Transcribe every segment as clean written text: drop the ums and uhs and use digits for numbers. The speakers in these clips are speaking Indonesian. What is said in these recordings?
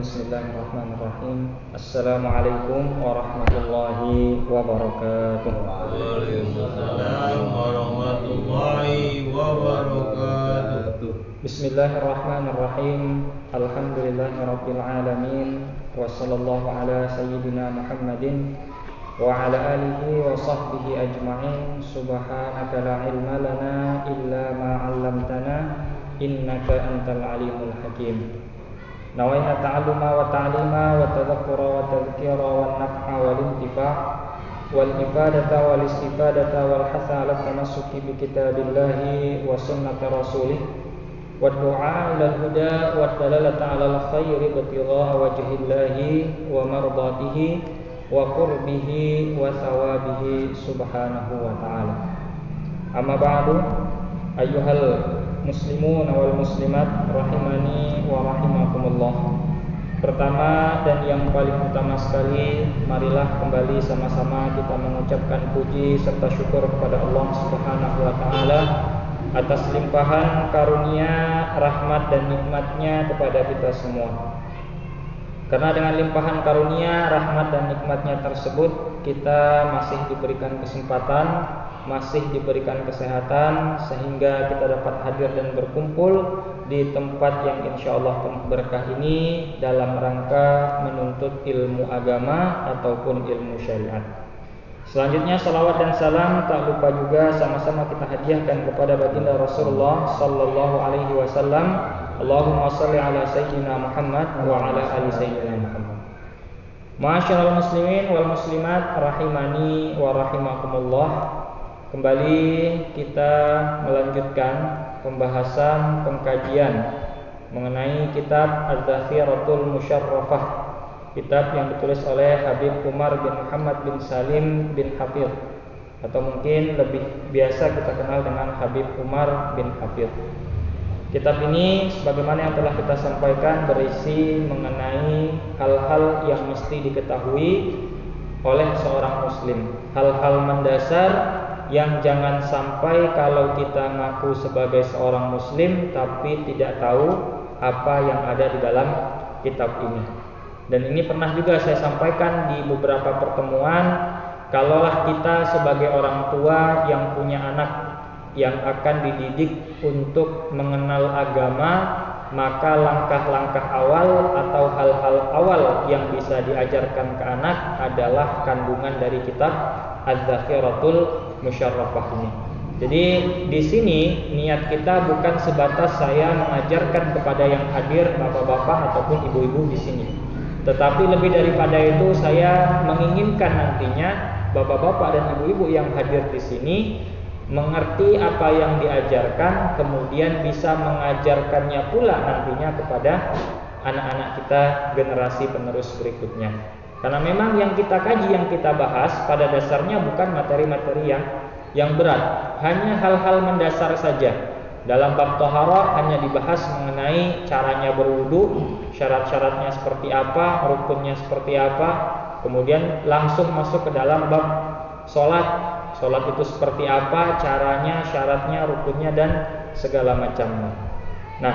Bismillahirrahmanirrahim. Assalamualaikum warahmatullahi wabarakatuh. Waalaikumsalam warahmatullahi wabarakatuh. Bismillahirrahmanirrahim. Alhamdulillahirabbil alamin. Wassallallahu ala sayyidina Muhammadin wa ala alihi wa sahbihi ajma'in. Subhanaka la ilma lana illa ma 'allamtana innaka antal alimul hakim. Nawaina ta'alluma wa ta'lima wa tadhakkura wa tadhkira wa naf'a wal intifa' wal ifadata wal istifadata wal hasa 'ala tamassuki bi kitabillahi wa sunnati rasulih wa du'a ila al-huda wa dalalata 'ala al-khairi ibtigha'a wajhillahi wa mardatihi wa qurbihi wa thawabihi subhanahu wa ta'ala. Amma ba'du, ayyuhal muslimun wal muslimat rahimani wa rahimakumullah. Pertama dan yang paling utama sekali, marilah kembali sama-sama kita mengucapkan puji serta syukur kepada Allah Subhanahu wa taala atas limpahan karunia, rahmat dan nikmatnya kepada kita semua. Karena dengan limpahan karunia, rahmat dan nikmatnya tersebut, kita masih diberikan kesempatan, masih diberikan kesehatan, sehingga kita dapat hadir dan berkumpul di tempat yang insya Allah penuh berkah ini dalam rangka menuntut ilmu agama ataupun ilmu syariat. Selanjutnya salawat dan salam tak lupa juga sama-sama kita hadiahkan kepada baginda Rasulullah sallallahu alaihi wasallam. Allahumma shalli ala sayyidina Muhammad wa ala ali sayyidina Muhammad. Ma'asyiral muslimin wal muslimat rahimani wa rahimakumullah. Kembali kita melanjutkan pembahasan pengkajian mengenai kitab Az-Zakhiratul Musyarrafah, kitab yang ditulis oleh Habib Umar bin Muhammad bin Salim bin Hafidh, atau mungkin lebih biasa kita kenal dengan Habib Umar bin Hafidh. Kitab ini sebagaimana yang telah kita sampaikan berisi mengenai hal-hal yang mesti diketahui oleh seorang muslim, hal-hal mendasar yang jangan sampai kalau kita ngaku sebagai seorang muslim tapi tidak tahu apa yang ada di dalam kitab ini. Dan ini pernah juga saya sampaikan di beberapa pertemuan, kalaulah kita sebagai orang tua yang punya anak yang akan dididik untuk mengenal agama, maka langkah-langkah awal atau hal-hal awal yang bisa diajarkan ke anak adalah kandungan dari kitab Az-Zakhiratul Musyarrafah ini. Jadi di sini niat kita bukan sebatas saya mengajarkan kepada yang hadir bapak-bapak ataupun ibu-ibu di sini, tetapi lebih daripada itu saya menginginkan nantinya bapak-bapak dan ibu-ibu yang hadir di sini mengerti apa yang diajarkan, kemudian bisa mengajarkannya pula nantinya kepada anak-anak kita, generasi penerus berikutnya. Karena memang yang kita kaji, yang kita bahas pada dasarnya bukan materi-materi yang berat, hanya hal-hal mendasar saja. Dalam bab taharah hanya dibahas mengenai caranya berwudu, syarat-syaratnya seperti apa, rukunnya seperti apa, kemudian langsung masuk ke dalam bab sholat. Sholat itu seperti apa, caranya, syaratnya, rukunnya, dan segala macamnya. Nah,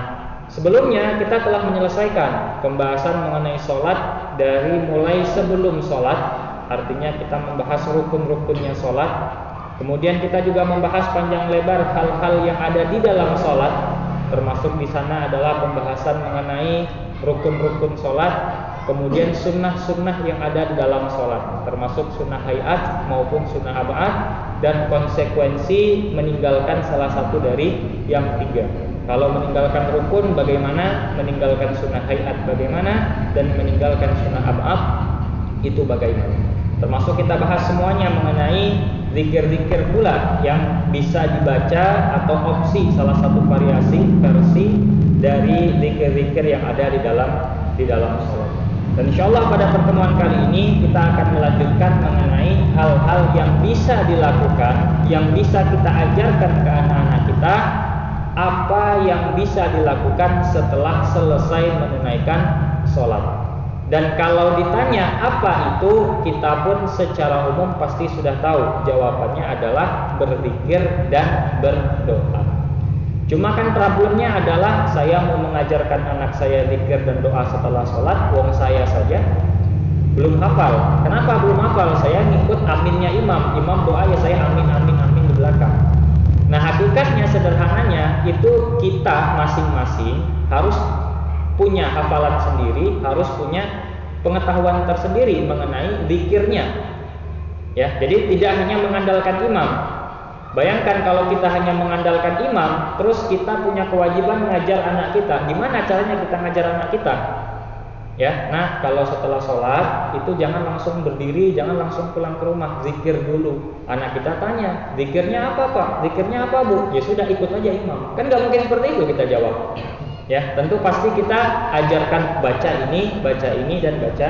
sebelumnya kita telah menyelesaikan pembahasan mengenai sholat dari mulai sebelum sholat, artinya kita membahas rukun-rukunnya sholat. Kemudian kita juga membahas panjang lebar hal-hal yang ada di dalam sholat, termasuk di sana adalah pembahasan mengenai rukun-rukun sholat, kemudian sunnah-sunnah yang ada di dalam sholat, termasuk sunnah hayat maupun sunnah ab'ad, dan konsekuensi meninggalkan salah satu dari yang tiga. Kalau meninggalkan rukun bagaimana, meninggalkan sunnah hayat bagaimana, dan meninggalkan sunnah ab'ad itu bagaimana. Termasuk kita bahas semuanya mengenai zikir-zikir pula yang bisa dibaca atau opsi salah satu variasi versi dari zikir-zikir yang ada di dalam sholat. Dan insyaallah pada pertemuan kali ini kita akan melanjutkan mengenai hal-hal yang bisa dilakukan, yang bisa kita ajarkan ke anak-anak kita, apa yang bisa dilakukan setelah selesai menunaikan sholat. Dan kalau ditanya apa itu, kita pun secara umum pasti sudah tahu jawabannya adalah berzikir dan berdoa. Cuma kan problemnya adalah saya mau mengajarkan anak saya zikir dan doa setelah sholat, wong saya saja belum hafal. Kenapa belum hafal? Saya ngikut aminnya imam. Imam doa ya saya amin amin amin di belakang. Nah hakikatnya sederhananya itu kita masing-masing harus punya hafalan sendiri, harus punya pengetahuan tersendiri mengenai zikirnya. Ya, jadi tidak hanya mengandalkan imam. Bayangkan kalau kita hanya mengandalkan imam, terus kita punya kewajiban mengajar anak kita. Gimana caranya kita ngajar anak kita? Ya, nah kalau setelah sholat itu jangan langsung berdiri, jangan langsung pulang ke rumah, zikir dulu. Anak kita tanya, zikirnya apa Pak? Zikirnya apa Bu? Ya sudah ikut aja imam. Kan nggak mungkin seperti itu kita jawab. Ya, tentu pasti kita ajarkan baca ini dan baca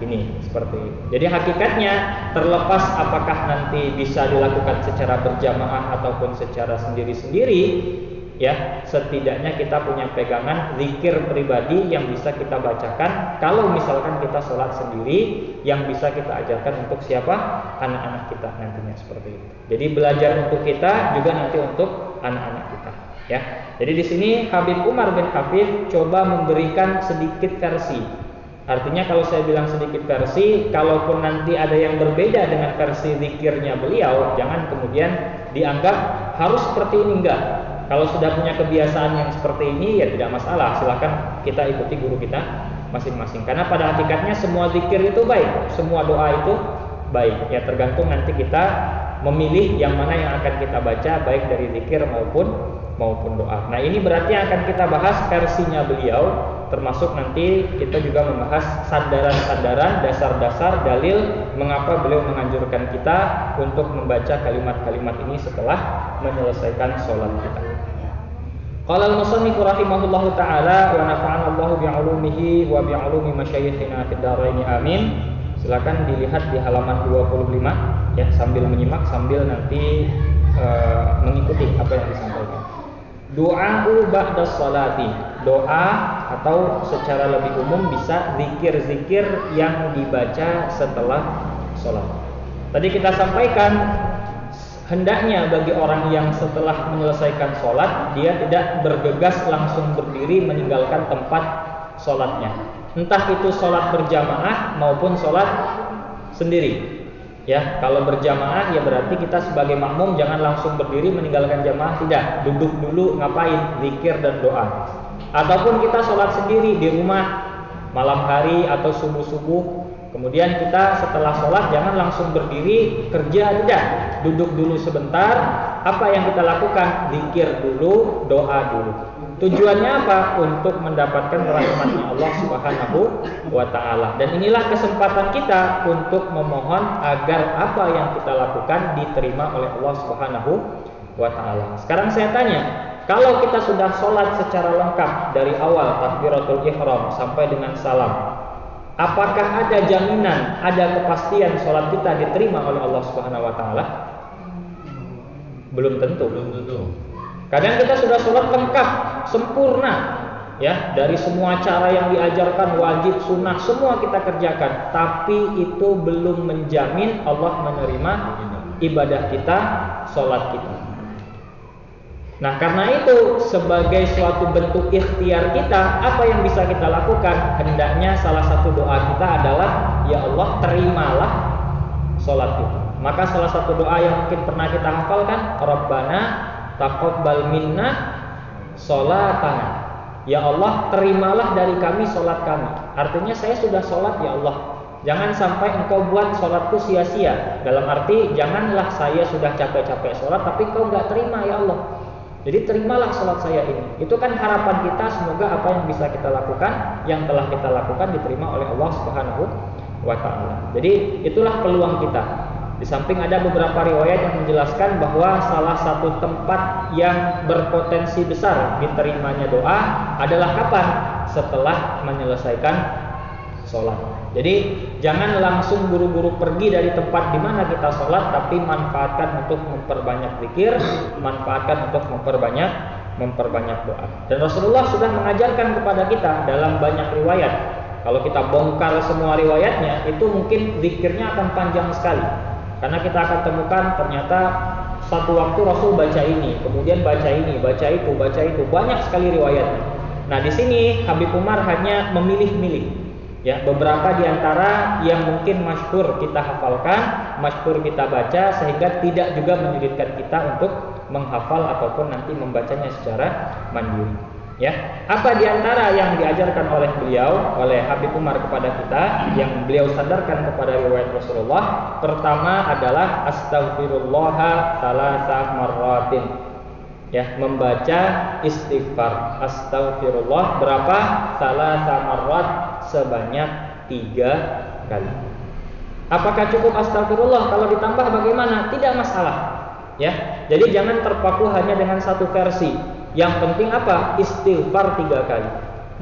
ini seperti itu. Jadi hakikatnya terlepas apakah nanti bisa dilakukan secara berjamaah ataupun secara sendiri-sendiri, ya setidaknya kita punya pegangan zikir pribadi yang bisa kita bacakan. Kalau misalkan kita sholat sendiri, yang bisa kita ajarkan untuk siapa? Anak-anak kita nantinya seperti itu. Jadi belajar untuk kita juga nanti untuk anak-anak kita. Ya, jadi di sini Habib Umar bin Hafid coba memberikan sedikit versi. Artinya kalau saya bilang sedikit versi, kalaupun nanti ada yang berbeda dengan versi zikirnya beliau, jangan kemudian dianggap harus seperti ini, enggak. Kalau sudah punya kebiasaan yang seperti ini ya tidak masalah, silakan kita ikuti guru kita masing-masing. Karena pada hakikatnya semua zikir itu baik, semua doa itu baik. Ya tergantung nanti kita memilih yang mana yang akan kita baca, baik dari zikir maupun doa. Nah ini berarti akan kita bahas versinya beliau, termasuk nanti kita juga membahas sandaran-sandaran, dasar-dasar, dalil mengapa beliau menganjurkan kita untuk membaca kalimat-kalimat ini setelah menyelesaikan sholat kita. Qala al-musannif rahimahullahu ta'ala wa nafa'ana Allahu bi'ulumihi wa bi'ulumi masyayikhina fid dharain amin. Silakan dilihat di halaman 25 ya, sambil menyimak sambil nanti mengikuti apa yang disampaikan. Doa'u ba'da sholati, doa atau secara lebih umum bisa zikir-zikir yang dibaca setelah sholat. Tadi kita sampaikan hendaknya bagi orang yang setelah menyelesaikan sholat dia tidak bergegas langsung berdiri meninggalkan tempat sholatnya. Entah itu sholat berjamaah maupun sholat sendiri. Ya, kalau berjamaah ya berarti kita sebagai makmum jangan langsung berdiri meninggalkan jamaah, tidak. Duduk dulu, ngapain? Zikir dan doa. Ataupun kita sholat sendiri di rumah malam hari atau subuh-subuh, kemudian kita setelah sholat jangan langsung berdiri kerja, tidak. Duduk dulu sebentar. Apa yang kita lakukan? Zikir dulu, doa dulu. Tujuannya apa? Untuk mendapatkan rahmatnya Allah Subhanahu wa ta'ala. Dan inilah kesempatan kita untuk memohon agar apa yang kita lakukan diterima oleh Allah Subhanahu wa ta'ala. Sekarang saya tanya, kalau kita sudah sholat secara lengkap dari awal takbiratul ihram sampai dengan salam, apakah ada jaminan, ada kepastian sholat kita diterima oleh Allah Subhanahu wa ta'ala? Belum tentu. Kadang kita sudah sholat lengkap, sempurna, ya dari semua cara yang diajarkan, wajib, sunnah, semua kita kerjakan, tapi itu belum menjamin Allah menerima ibadah kita, sholat kita. Nah karena itu sebagai suatu bentuk ikhtiar kita, apa yang bisa kita lakukan? Hendaknya salah satu doa kita adalah, ya Allah terimalah sholat kita. Maka salah satu doa yang mungkin pernah kita hafalkan, Rabbana taqabbal minna sholatana. Ya Allah terimalah dari kami sholat kami. Artinya saya sudah sholat ya Allah, jangan sampai engkau buat sholatku sia-sia. Dalam arti janganlah saya sudah capek-capek sholat tapi kau gak terima ya Allah. Jadi terimalah sholat saya ini. Itu kan harapan kita, semoga apa yang bisa kita lakukan, yang telah kita lakukan diterima oleh Allah Subhanahu wa ta'ala. Jadi itulah peluang kita. Di samping ada beberapa riwayat yang menjelaskan bahwa salah satu tempat yang berpotensi besar diterimanya doa adalah kapan? Setelah menyelesaikan sholat. Jadi jangan langsung buru-buru pergi dari tempat di mana kita sholat, tapi manfaatkan untuk memperbanyak zikir, manfaatkan untuk memperbanyak doa. Dan Rasulullah sudah mengajarkan kepada kita dalam banyak riwayat. Kalau kita bongkar semua riwayatnya, itu mungkin zikirnya akan panjang sekali. Karena kita akan temukan ternyata satu waktu Rasul baca ini, kemudian baca ini, baca itu, banyak sekali riwayatnya. Nah, di sini Habib Umar hanya memilih-milih, ya, beberapa di antara yang mungkin masyhur kita hafalkan, masyhur kita baca, sehingga tidak juga menyulitkan kita untuk menghafal ataupun nanti membacanya secara mandiri. Ya, apa di antara yang diajarkan oleh beliau, oleh Habib Umar kepada kita, yang beliau sandarkan kepada riwayat Rasulullah? Pertama adalah astaghfirullah salasa marratin. Ya, membaca istighfar astaghfirullah berapa? Salasa marrat, sebanyak 3 kali. Apakah cukup astaghfirullah? Kalau ditambah bagaimana? Tidak masalah. Ya, jadi jangan terpaku hanya dengan satu versi. Yang penting apa? Istighfar 3 kali.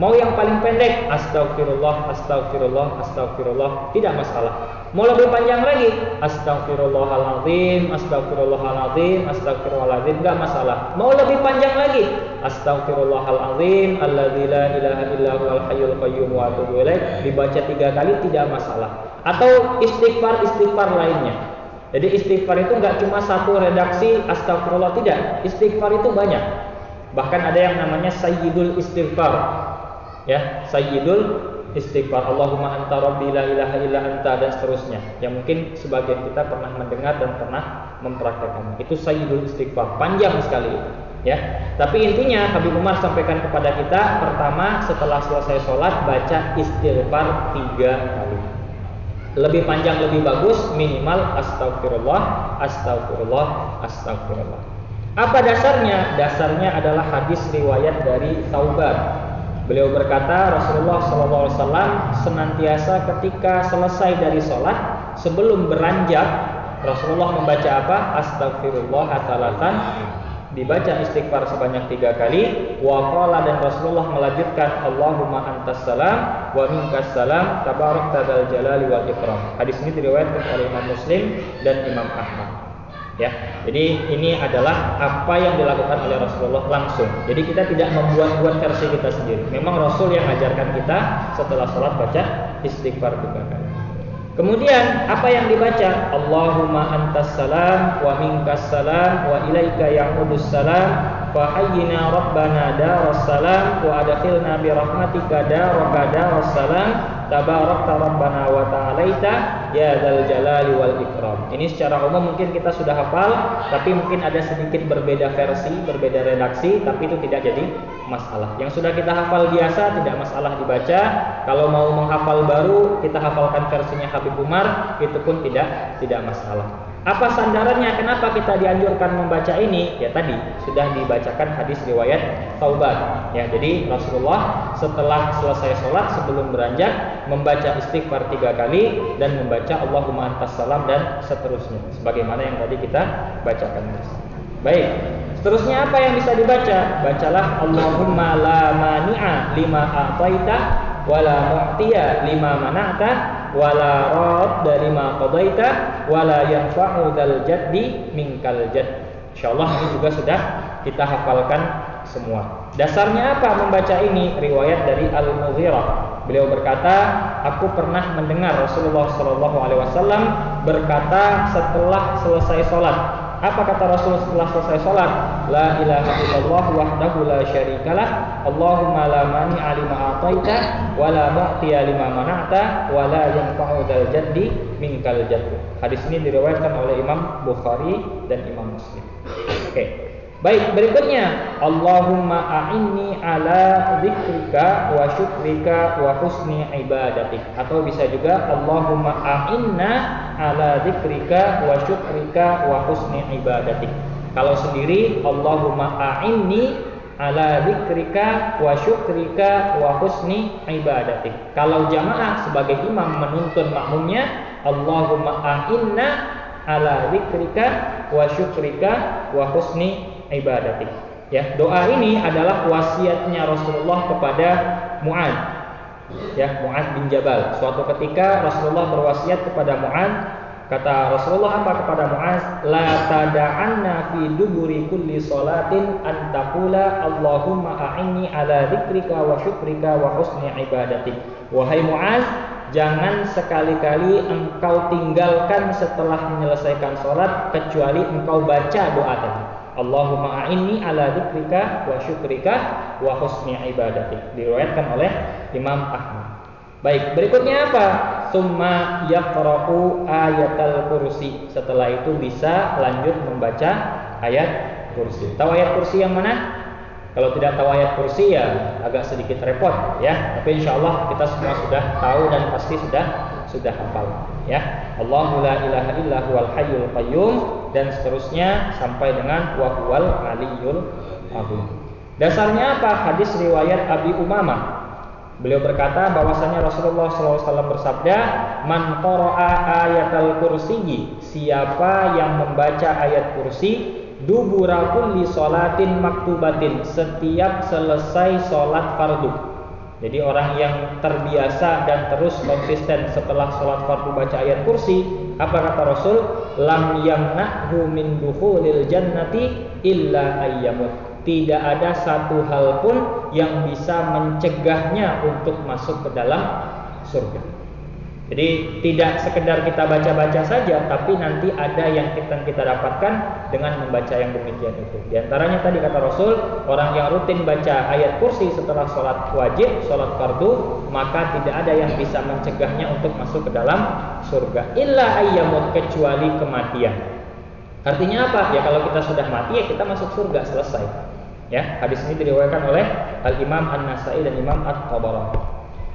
Mau yang paling pendek, astagfirullah, astagfirullah, astagfirullah, tidak masalah. Mau lebih panjang lagi, astagfirullahaladzim, astagfirullahaladzim, astagfirullahaladzim, tidak masalah. Mau lebih panjang lagi, astagfirullahaladzim, alladzi la ilaha illa huwal hayyul qayyum wa atubu ilaih, dibaca 3 kali tidak masalah. Atau istighfar lainnya. Jadi istighfar itu nggak cuma satu redaksi astagfirullah, tidak. Istighfar itu banyak. Bahkan ada yang namanya sayyidul istighfar. Ya, sayyidul istighfar. Allahumma anta rabbi la ilaha illa anta, dan seterusnya. Yang mungkin sebagian kita pernah mendengar dan pernah mempraktekkan. Itu sayyidul istighfar. Panjang sekali. Ya. Tapi intinya Habib Umar sampaikan kepada kita, pertama setelah selesai sholat baca istighfar 3 kali. Lebih panjang lebih bagus, minimal astagfirullah, astagfirullah, astagfirullah. Apa dasarnya? Dasarnya adalah hadis riwayat dari Thauban. Beliau berkata, Rasulullah SAW senantiasa ketika selesai dari sholat, sebelum beranjak, Rasulullah membaca apa? Astagfirullah salatan, dibaca istighfar sebanyak 3 kali. Wa qala, dan Rasulullah melanjutkan, Allahumma antas salam wa minkas salam tabarakta dzal jalali wal ikram. Hadis ini diriwayatkan oleh Imam Muslim dan Imam Ahmad. Ya, jadi ini adalah apa yang dilakukan oleh Rasulullah langsung. Jadi kita tidak membuat-buat versi kita sendiri. Memang Rasul yang ajarkan kita setelah sholat baca istighfar 3 kali. Kemudian apa yang dibaca? Allahumma antas salam wa minkas salam wa ilaika ya'udus salam fa hayyina rabbana daras salam wa adkhilna bi rahmatika daraka daras salam tabarakta rabbana wa ta'alaita ya dzal jalali wal ikram. Ini secara umum mungkin kita sudah hafal, tapi mungkin ada sedikit berbeda versi, berbeda redaksi, tapi itu tidak jadi masalah. Yang sudah kita hafal biasa tidak masalah dibaca. Kalau mau menghafal baru, kita hafalkan versinya Habib Umar, itu pun tidak masalah. Apa sandarannya? Kenapa kita dianjurkan membaca ini? Ya tadi sudah dibacakan hadis riwayat Thauban. Ya, jadi Rasulullah setelah selesai sholat sebelum beranjak membaca istighfar 3 kali dan membaca Allahumma antas salam dan seterusnya. Sebagaimana yang tadi kita bacakan. Baik. Seterusnya apa yang bisa dibaca? Bacalah Allahumma la mani'a lima a'taita wala mu'tiya lima mana'ta wala radda lima qadaita wala yanfa'u dzal jaddi minkal jadd. Insyaallah ini juga sudah kita hafalkan semua. Dasarnya apa membaca ini? Riwayat dari Al-Mughirah. Beliau berkata, aku pernah mendengar Rasulullah SAW berkata setelah selesai sholat. Apa kata Rasul setelah selesai sholat? La ilaha illallah wahdahu la syarikalah, Allahumma la mani'a lima a'taita wa la mu'tiya lima mana'ta wa la yanfa'u dzal jaddi minkal jadd. Hadis ini diriwayatkan oleh Imam Bukhari dan Imam Muslim. Oke. Baik, berikutnya Allahumma a'inni ala dzikrika wa syukrika wa husni ibadatik, atau bisa juga Allahumma a'inna ala dzikrika wa syukrika wa husni ibadatik. Kalau sendiri Allahumma a'inni ala dzikrika wa syukrika wa husni ibadatik. Kalau jamaah sebagai imam menuntun makmumnya Allahumma a'inna ala dzikrika wa syukrika wa husni ibadatik. Ya, doa ini adalah wasiatnya Rasulullah kepada Mu'adz. Ya, Mu'adz bin Jabal. Suatu ketika Rasulullah berwasiat kepada Mu'adz, kata Rasulullah apa kepada Mu'adz? La tada'anna fi duburi kulli salatin an taqula Allahumma a'inni ala dzikrika wa syukrika wa husni ibadatik. Wahai Mu'adz, jangan sekali-kali engkau tinggalkan setelah menyelesaikan sholat kecuali engkau baca doa tadi. Allahumma a'inni ala dzikrika wa syukrika wa husni ibadatik. Diriwayatkan oleh Imam Ahmad. Baik, berikutnya apa? Summa yaqra'u ayatal kursi. Setelah itu bisa lanjut membaca ayat kursi. Tahu ayat kursi yang mana? Kalau tidak tahu ayat kursi ya agak sedikit repot ya. Tapi insyaallah kita semua sudah tahu dan pasti sudah hafal ya. Allahu la ilaha illa huwal hayyul qayyum dan seterusnya sampai dengan wa huwal aliyyul azim. Dasarnya apa? Hadis riwayat Abi Umamah. Beliau berkata bahwasanya Rasulullah SAW bersabda, "Man qara'a ayatal kursiyyi," siapa yang membaca ayat kursi, dubura kulli sholatin maktubatin, setiap selesai sholat fardu. Jadi orang yang terbiasa dan terus konsisten setelah sholat fardu baca ayat kursi, apa kata Rasul? Lam yamna'hu min dukhulil jannati illa ayyamut. Tidak ada satu hal pun yang bisa mencegahnya untuk masuk ke dalam surga. Jadi tidak sekedar kita baca-baca saja, tapi nanti ada yang kita dapatkan dengan membaca yang demikian itu. Di antaranya tadi kata Rasul, orang yang rutin baca ayat kursi setelah sholat wajib, sholat fardu, maka tidak ada yang bisa mencegahnya untuk masuk ke dalam surga. Illa ayyamut, kecuali kematian. Artinya apa? Ya kalau kita sudah mati ya kita masuk surga, selesai. Ya, hadis ini diriwayatkan oleh Al-Imam An-Nasai dan Imam At-Tabarani.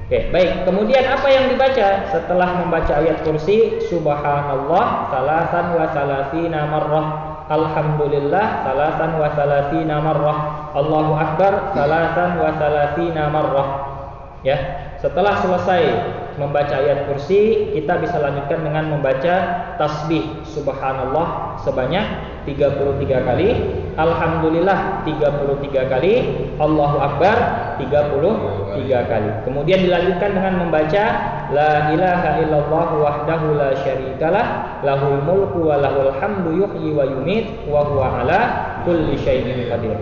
Oke, baik. Kemudian apa yang dibaca setelah membaca ayat kursi? Subhanallah salasan wa salasina marrah, alhamdulillah salasan wa salasina marrah, Allahu akbar salasan wa salasina marrah. Ya, setelah selesai membaca ayat kursi, kita bisa lanjutkan dengan membaca tasbih subhanallah sebanyak 33 kali, alhamdulillah 33 kali, Allahu akbar 33 kali. Kemudian dilanjutkan dengan membaca la ilaha illallah wahdahu la syarikalah, lahul mulku wa lahul hamdu yuhyi wa yumit wa huwa ala kulli syai'in qadir.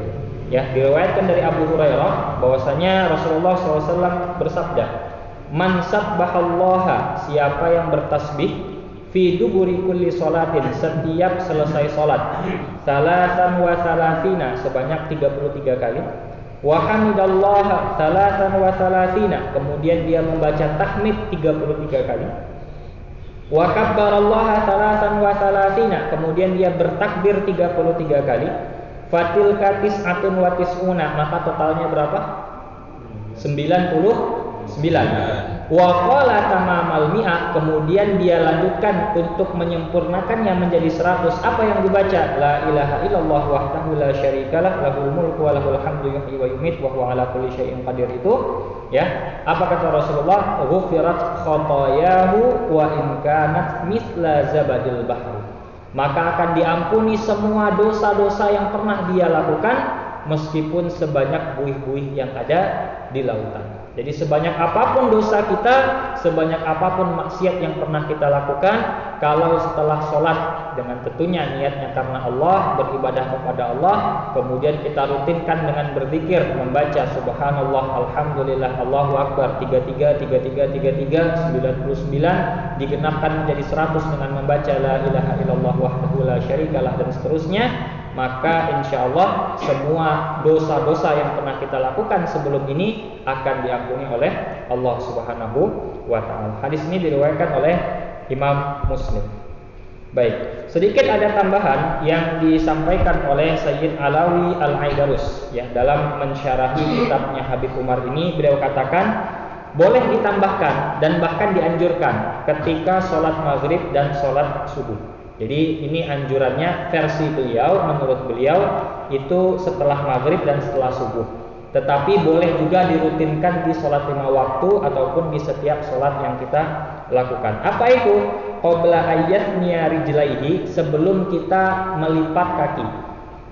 Ya, diriwayatkan dari Abu Hurairah bahwasanya Rasulullah SAW bersabda, "Man sabbahallaha," siapa yang bertasbih, fi duburi kulli sholatin, setiap selesai salat, salasan wa salasina, sebanyak 33 kali, wa hamidallaha salasan wa salasina, kemudian dia membaca tahmid 33 kali, wa kabbarallaha salasan wa salasina, kemudian dia bertakbir 33 kali, fatilka tis'atun wa tis'una, maka totalnya berapa? 99. Wa qala tamamal mi'ah, kemudian dia lanjutkan untuk menyempurnakannya menjadi 100. Apa yang dibaca? La ilaha illallah wahdahu la syarikalah, lahul mulku wa lahul hamdu yuhyi wa yumit wa huwa ala kulli syai'in qadir. Itu ya, apa kata Rasulullah? Ghufirat khotayahu wa in kanat mithla zabadil bahri, maka akan diampuni semua dosa-dosa yang pernah dia lakukan meskipun sebanyak buih-buih yang ada di lautan. Jadi sebanyak apapun dosa kita, sebanyak apapun maksiat yang pernah kita lakukan, kalau setelah sholat dengan tentunya niatnya karena Allah, beribadah kepada Allah, kemudian kita rutinkan dengan berzikir, membaca subhanallah, alhamdulillah, Allahu akbar 33, 99, digenapkan menjadi 100 dengan membaca la ilaha illallah wahdahu la syarikalah dan seterusnya, maka insya Allah semua dosa-dosa yang pernah kita lakukan sebelum ini akan diampuni oleh Allah Subhanahu wa ta'ala. Hadis ini diriwayatkan oleh Imam Muslim. Baik, sedikit ada tambahan yang disampaikan oleh Sayyid Alawi Al-Aidarus ya, dalam mensyarahi kitabnya Habib Umar ini. Beliau katakan boleh ditambahkan dan bahkan dianjurkan ketika sholat maghrib dan sholat subuh. Jadi ini anjurannya versi beliau, menurut beliau itu setelah maghrib dan setelah subuh. Tetapi boleh juga dirutinkan di sholat 5 waktu ataupun di setiap sholat yang kita lakukan. Apa itu? Qabla ayyatniya rijlaihi, sebelum kita melipat kaki.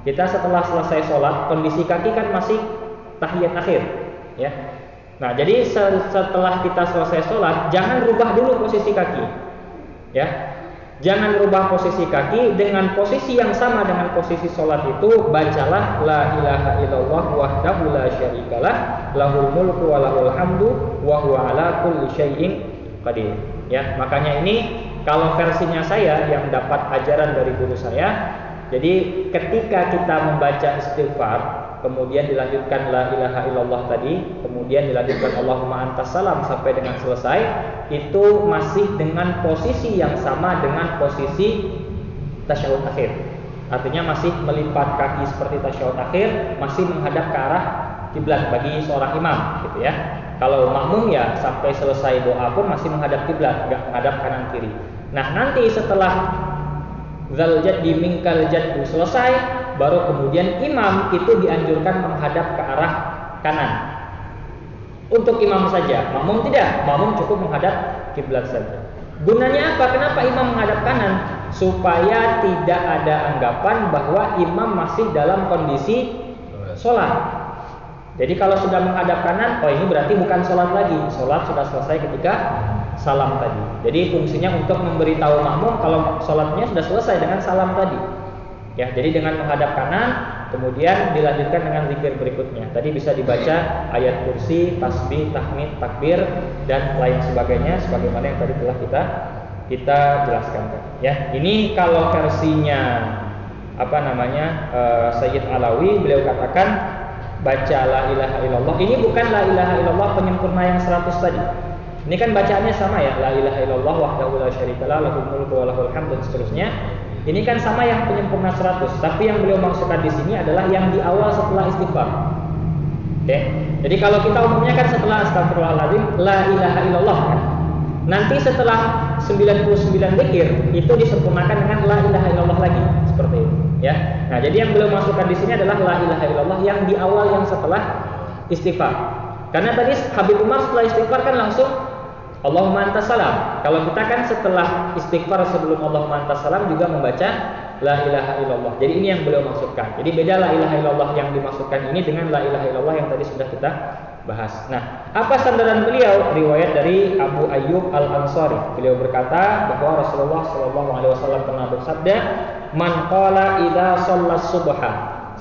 Kita setelah selesai sholat, kondisi kaki kan masih tahiyat akhir, ya. Nah, jadi setelah kita selesai sholat, jangan rubah dulu posisi kaki, ya. Jangan rubah posisi kaki, dengan posisi yang sama dengan posisi sholat itu bacalah la ilaha illallah wahdahu la syarikalah, lahul mulku wa lahul hamdu wa huwa ala kulli syai'in qadir. Ya, makanya ini kalau versinya saya yang dapat ajaran dari guru saya, jadi ketika kita membaca istighfar, kemudian dilanjutkan la ilaha illallah tadi, kemudian dilanjutkan Allahumma antas salam sampai dengan selesai, itu masih dengan posisi yang sama dengan posisi tasyahud akhir. Artinya masih melipat kaki seperti tasyahud akhir, masih menghadap ke arah kiblat bagi seorang imam, gitu ya. Kalau makmum ya sampai selesai doa pun masih menghadap kiblat, enggak menghadap kanan kiri. Nah, nanti setelah zal jaddi minkal jaddu selesai, baru kemudian imam itu dianjurkan menghadap ke arah kanan. Untuk imam saja, makmum tidak. Makmum cukup menghadap kiblat saja. Gunanya apa? Kenapa imam menghadap kanan? Supaya tidak ada anggapan bahwa imam masih dalam kondisi sholat. Jadi kalau sudah menghadap kanan, oh ini berarti bukan sholat lagi. Sholat sudah selesai ketika salam tadi. Jadi fungsinya untuk memberitahu makmum kalau sholatnya sudah selesai dengan salam tadi. Ya, jadi dengan menghadap kanan, kemudian dilanjutkan dengan zikir berikutnya. Tadi bisa dibaca ayat kursi, tasbih, tahmid, takbir, dan lain sebagainya, sebagaimana yang tadi telah kita jelaskan. Ya, ini kalau versinya Sayyid Alawi, beliau katakan baca la ilaha illallah. Ini bukan la ilaha illallah penyempurna yang 100 tadi. Ini kan bacaannya sama ya, la ilaha illallah wahdahu la syarikalah lahul mulku wa lahul hamd dan seterusnya. Ini kan sama yang penyempurna 100, tapi yang beliau maksudkan di sini adalah yang di awal setelah istighfar. Oke. Jadi kalau kita umumnya kan setelah astagfirullahaladzim la ilaha illallah kan. Nanti setelah 99 zikir itu disempurnakan dengan la ilaha illallah lagi, seperti itu, ya. Nah, jadi yang beliau maksudkan di sini adalah la ilaha illallah yang di awal yang setelah istighfar. Karena tadi Habib Umar setelah istighfar kan langsung Allahumma antas salam. Kalau kita kan setelah istighfar sebelum Allahumma antas salam juga membaca la ilaha illallah. Jadi ini yang beliau maksudkan. Jadi beda la ilaha illallah yang dimaksudkan ini dengan la ilaha illallah yang tadi sudah kita bahas. Nah, apa sandaran beliau? Riwayat dari Abu Ayyub Al-Ansari. Beliau berkata bahwa Rasulullah SAW pernah bersabda, "Man qala idza shallas subha."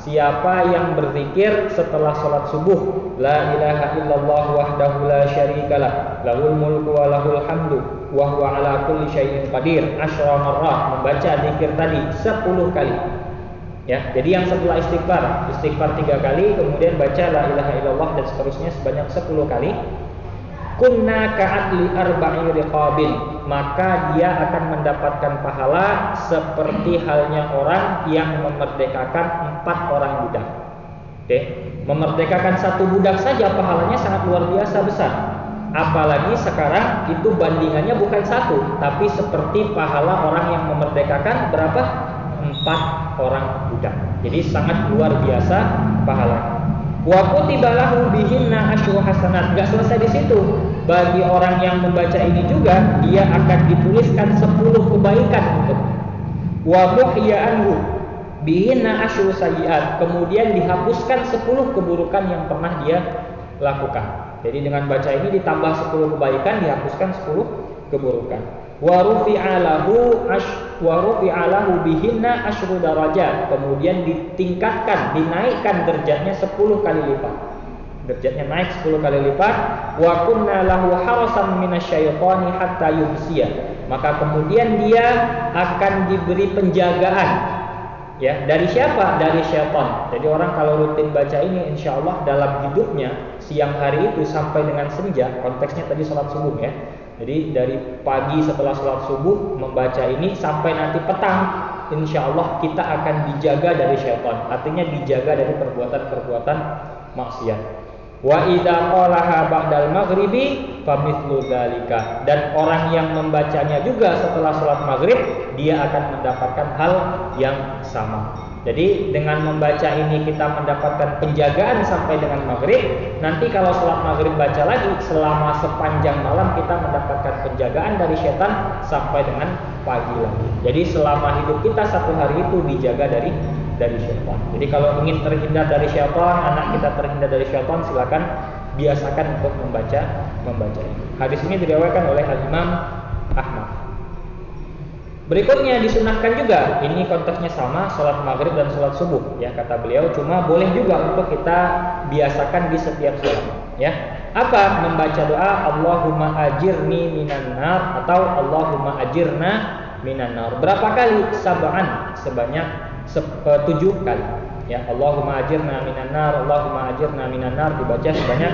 Siapa yang berzikir setelah salat subuh, la ilaha illallah wahdahu la syarikalah, lahul mulku wa lahul hamdu, wa huwa ala kulli syai'in qadir, 10 marrah, membaca zikir tadi 10 kali. Ya, jadi yang setelah istighfar 3 kali, kemudian baca la ilaha illallah dan seterusnya sebanyak 10 kali. Kunna ka'adli arba'i riqabin, maka dia akan mendapatkan pahala seperti halnya orang yang memerdekakan 4 orang budak. Oke, memerdekakan 1 budak saja pahalanya sangat luar biasa besar. Apalagi sekarang itu bandingannya bukan 1, tapi seperti pahala orang yang memerdekakan berapa? 4 orang budak. Jadi sangat luar biasa pahalanya. Wa kutiba lahu bihinna asyru hasanat. Enggak selesai di situ. Bagi orang yang membaca ini juga dia akan dituliskan 10 kebaikan untuk. Wa muhya anhu bihinna asyru sayyiat. Kemudian dihapuskan 10 keburukan yang pernah dia lakukan. Jadi dengan baca ini ditambah 10 kebaikan, dihapuskan 10 keburukan. Wa rufi'a lahu bihinna asyru darajat. Kemudian ditingkatkan, dinaikkan derajatnya 10 kali lipat. Derajatnya naik 10 kali lipat. Wa kunna lahu harasan minasyaitani hatta yumsiya. Maka kemudian dia akan diberi penjagaan. Ya, dari siapa? Dari syaitan. Jadi orang kalau rutin baca ini insyaallah dalam hidupnya siang hari itu sampai dengan senja, konteksnya tadi salat subuh ya. Jadi dari pagi setelah sholat subuh membaca ini sampai nanti petang, insya Allah kita akan dijaga dari syaitan. Artinya dijaga dari perbuatan-perbuatan maksiat. Wa idza qalaha ba'dal maghribi famithlu dzalika. Dan orang yang membacanya juga setelah sholat maghrib, dia akan mendapatkan hal yang sama. Jadi dengan membaca ini kita mendapatkan penjagaan sampai dengan maghrib. Nanti kalau sholat maghrib baca lagi, selama sepanjang malam kita mendapatkan penjagaan dari setan sampai dengan pagi lagi. Jadi selama hidup kita 1 hari itu dijaga dari setan. Jadi kalau ingin terhindar dari setan, anak kita terhindar dari setan, silakan biasakan untuk membaca ini. Hadis ini diriwayatkan oleh Al-Imam Ahmad. Berikutnya disunahkan juga, ini konteksnya sama, sholat maghrib dan sholat subuh ya kata beliau, cuma boleh juga untuk kita biasakan di setiap sholat. Ya. Apa? Membaca doa Allahumma ajirni minan nar atau Allahumma ajirna minan nar. Berapa kali? Sab'an, sebanyak 7 kali. Ya, Allahumma ajirna minan nar, Allahumma ajirna minan nar dibaca sebanyak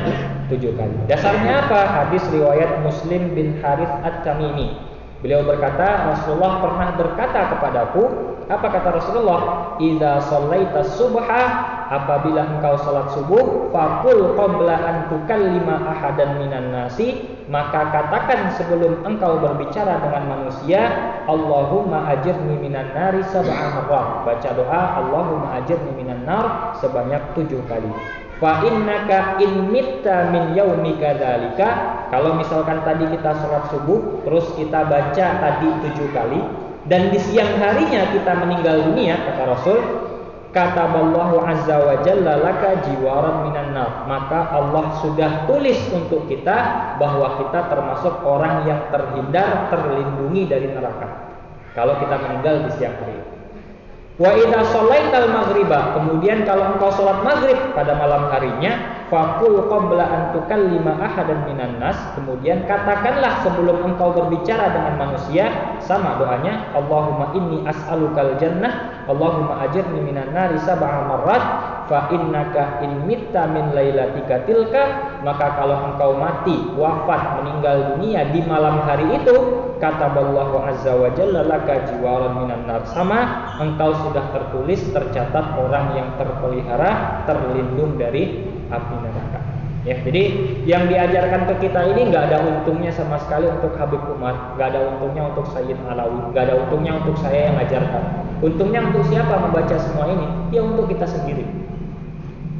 7 kali. Dasarnya apa? Hadis riwayat Muslim bin Harith At-Tamimi. Beliau berkata, Rasulullah pernah berkata kepadaku, apa kata Rasulullah? Idza shallaita subha, apabila engkau salat subuh, faqul qabla an tukallima ahadan minan nasi, maka katakan sebelum engkau berbicara dengan manusia, Allahumma ajirni minan nari sab'a marrat. Baca doa Allahumma ajirni minan nar sebanyak 7 kali. Fa innaka in mitta min yaumika dzalika, kalau misalkan tadi kita sholat subuh terus kita baca tadi 7 kali dan di siang harinya kita meninggal dunia, kata Rasul, kataballahu azza wa jalla laka jiwaran minan nar, maka Allah sudah tulis untuk kita bahwa kita termasuk orang yang terhindar, terlindungi dari neraka kalau kita meninggal di siang hari. Wa idza shallaital maghriba, kemudian kalau engkau salat maghrib pada malam harinya, faqul qabla an tukallima ahadan minan nas, kemudian katakanlah sebelum engkau berbicara dengan manusia, sama doanya, Allahumma inni as'alukal jannah, Allahumma ajirni minan nari sab'a marrat, fa innaka in mitta min lailatika tilka, maka kalau engkau mati, wafat, meninggal dunia di malam hari itu, kataballahu azza wa jalla laka jiwaran minan nar, sama engkau sudah tertulis, tercatat orang yang terpelihara, terlindung dari api neraka. Ya, jadi yang diajarkan ke kita ini nggak ada untungnya sama sekali untuk Habib Umar, nggak ada untungnya untuk Sayyid Alawi, nggak ada untungnya untuk saya yang ajarkan. Untungnya untuk siapa membaca semua ini? Ya untuk kita sendiri.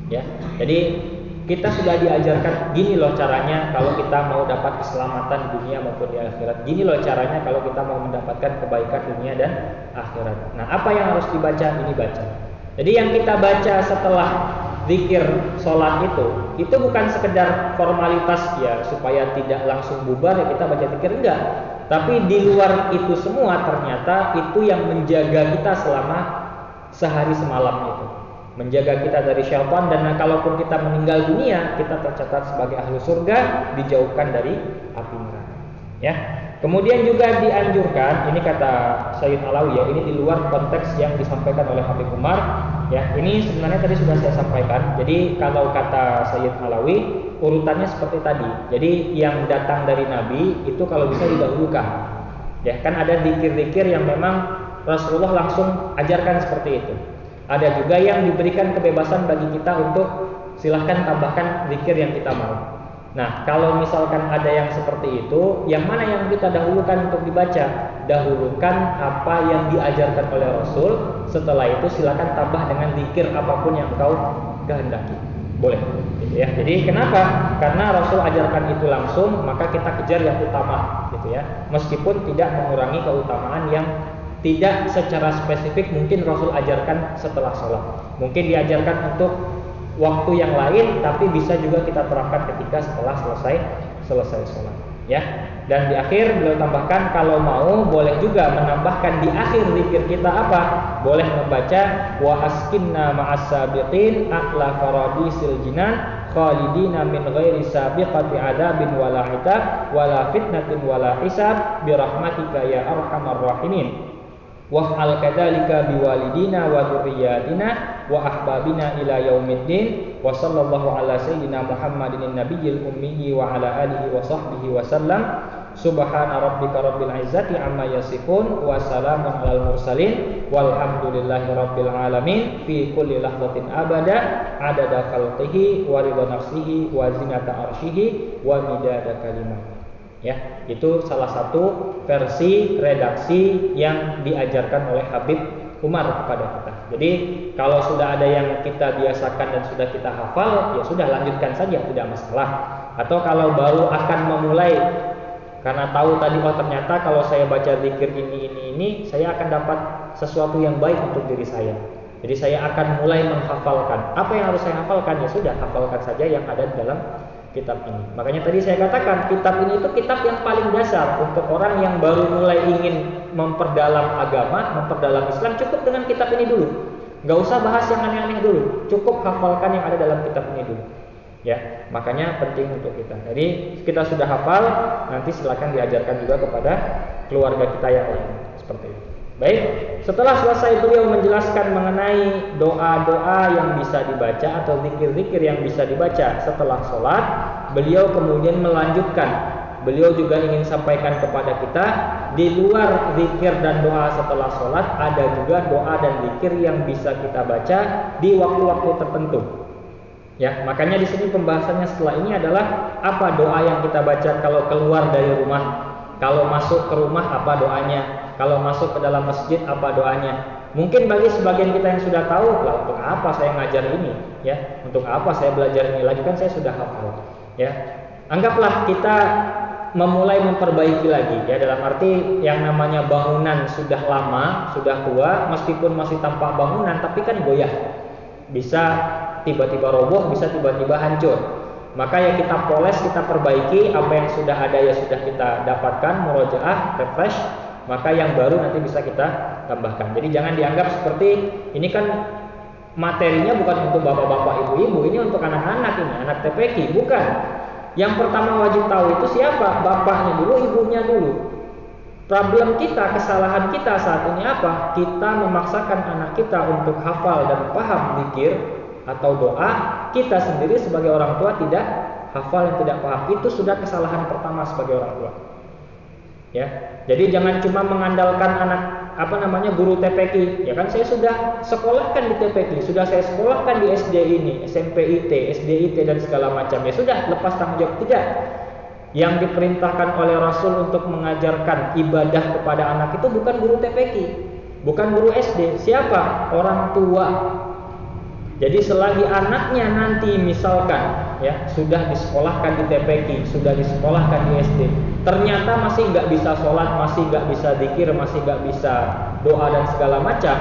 Ya, jadi kita sudah diajarkan gini loh caranya kalau kita mau dapat keselamatan di dunia maupun di akhirat. Gini loh caranya kalau kita mau mendapatkan kebaikan dunia dan akhirat. Nah, apa yang harus dibaca? Ini baca. Jadi yang kita baca setelah zikir sholat itu bukan sekedar formalitas ya supaya tidak langsung bubar ya kita baca zikir, enggak. Tapi di luar itu semua ternyata itu yang menjaga kita selama sehari semalam itu. Menjaga kita dari syaitan, dan kalaupun kita meninggal dunia kita tercatat sebagai ahli surga, dijauhkan dari api neraka. Ya. Kemudian juga dianjurkan, ini kata Sayyid Alawi ya, ini di luar konteks yang disampaikan oleh Habib Umar. Ya, ini sebenarnya tadi sudah saya sampaikan. Jadi kalau kata Sayyid Alawi urutannya seperti tadi. Jadi yang datang dari Nabi itu kalau bisa didahulukan. Ya, kan ada zikir-zikir yang memang Rasulullah langsung ajarkan seperti itu. Ada juga yang diberikan kebebasan bagi kita untuk silahkan tambahkan zikir yang kita mau. Nah, kalau misalkan ada yang seperti itu, yang mana yang kita dahulukan untuk dibaca? Dahulukan apa yang diajarkan oleh Rasul. Setelah itu silahkan tambah dengan zikir apapun yang kau kehendaki. Boleh, gitu ya. Jadi kenapa? Karena Rasul ajarkan itu langsung, maka kita kejar yang utama, gitu ya. Meskipun tidak mengurangi keutamaan yang tidak secara spesifik mungkin Rasul ajarkan setelah sholat. Mungkin diajarkan untuk waktu yang lain, tapi bisa juga kita terapkan ketika setelah selesai sholat. Ya. Dan di akhir beliau tambahkan kalau mau boleh juga menambahkan di akhir zikir kita apa? Boleh membaca wa askinna ma'as sabiqin a'la faradisil jinan khalidina min ghairi sabiqati adabin wala hitab wala fitnatin wala hisab birahmatika ya arhamar rahimin. Waf'al kadzalika biwalidina wa dzurriyyatina wa ahbabina ila yaumiddin wa sallallahu ala sayyidina Muhammadin nabiyil ummi wa ala alihi wa sahbihi wa sallam. Subhana rabbika rabbil izzati amma yasifun wa salamun alal mursalin walhamdulillahi rabbil alamin fi kulli lahzatin abada adada khalqihi wa ridha nafsihi wa zinata arsyihi wa midada kalimatihi. Ya, itu salah satu versi redaksi yang diajarkan oleh Habib Umar kepada kita. Jadi kalau sudah ada yang kita biasakan dan sudah kita hafal, ya sudah lanjutkan saja, tidak masalah. Atau kalau baru akan memulai karena tahu tadi oh ternyata kalau saya baca zikir ini saya akan dapat sesuatu yang baik untuk diri saya. Jadi saya akan mulai menghafalkan. Apa yang harus saya hafalkan? Ya sudah, hafalkan saja yang ada di dalam kitab ini. Makanya tadi saya katakan kitab ini itu kitab yang paling dasar untuk orang yang baru mulai ingin memperdalam agama, memperdalam Islam. Cukup dengan kitab ini dulu. Gak usah bahas yang aneh-aneh dulu. Cukup hafalkan yang ada dalam kitab ini dulu. Ya, makanya penting untuk kita. Jadi kita sudah hafal, nanti silakan diajarkan juga kepada keluarga kita yang lain seperti itu. Baik, setelah selesai beliau menjelaskan mengenai doa-doa yang bisa dibaca atau zikir-zikir yang bisa dibaca setelah sholat, beliau kemudian melanjutkan. Beliau juga ingin sampaikan kepada kita, di luar zikir dan doa setelah sholat, ada juga doa dan zikir yang bisa kita baca di waktu-waktu tertentu. Ya, makanya di sini pembahasannya setelah ini adalah apa doa yang kita baca kalau keluar dari rumah, kalau masuk ke rumah apa doanya, kalau masuk ke dalam masjid apa doanya. Mungkin bagi sebagian kita yang sudah tahu, lah untuk apa saya ngajar ini, ya, untuk apa saya belajar ini lagi, kan saya sudah hafal. Ya, anggaplah kita memulai memperbaiki lagi, ya, dalam arti yang namanya bangunan sudah lama, sudah tua, meskipun masih tampak bangunan, tapi kan goyah, bisa tiba-tiba roboh, bisa tiba-tiba hancur. Maka ya kita poles, kita perbaiki, apa yang sudah ada ya sudah kita dapatkan, murojaah, refresh, maka yang baru nanti bisa kita tambahkan. Jadi jangan dianggap seperti ini kan materinya bukan untuk bapak-bapak, ibu-ibu, ini untuk anak-anak, ini anak TPQ, bukan. Yang pertama wajib tahu itu siapa? Bapaknya dulu, ibunya dulu. Problem kita, kesalahan kita saat ini apa? Kita memaksakan anak kita untuk hafal dan paham zikir atau doa, kita sendiri sebagai orang tua tidak hafal dan tidak paham. Itu sudah kesalahan pertama sebagai orang tua. Ya, jadi jangan cuma mengandalkan anak guru TPQ. Ya kan saya sudah sekolahkan di TPQ, sudah saya sekolahkan di SD ini, SMP IT, SD IT dan segala macam. Ya sudah, lepas tanggung jawab. Tidak. Yang diperintahkan oleh Rasul untuk mengajarkan ibadah kepada anak itu bukan guru TPQ, bukan guru SD. Siapa? Orang tua. Jadi selagi anaknya nanti misalkan ya sudah disekolahkan di TPQ, sudah disekolahkan di SD, ternyata masih nggak bisa sholat, masih nggak bisa zikir, masih nggak bisa doa dan segala macam,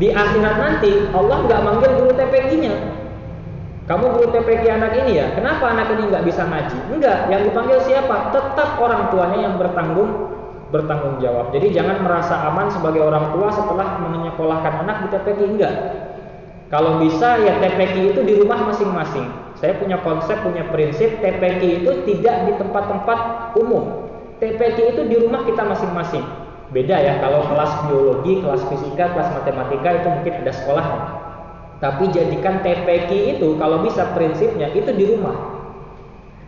di akhirat nanti Allah nggak manggil guru TPQ-nya. Kamu guru TPQ anak ini ya, kenapa anak ini nggak bisa ngaji? Enggak, yang dipanggil siapa? Tetap orang tuanya yang bertanggung jawab. Jadi jangan merasa aman sebagai orang tua setelah menyekolahkan anak di TPQ, enggak. Kalau bisa ya TPQ itu di rumah masing-masing. Saya punya konsep, punya prinsip, TPQ itu tidak di tempat-tempat umum. TPQ itu di rumah kita masing-masing. Beda ya, kalau kelas biologi, kelas fisika, kelas matematika itu mungkin ada sekolahnya. Tapi jadikan TPQ itu kalau bisa prinsipnya itu di rumah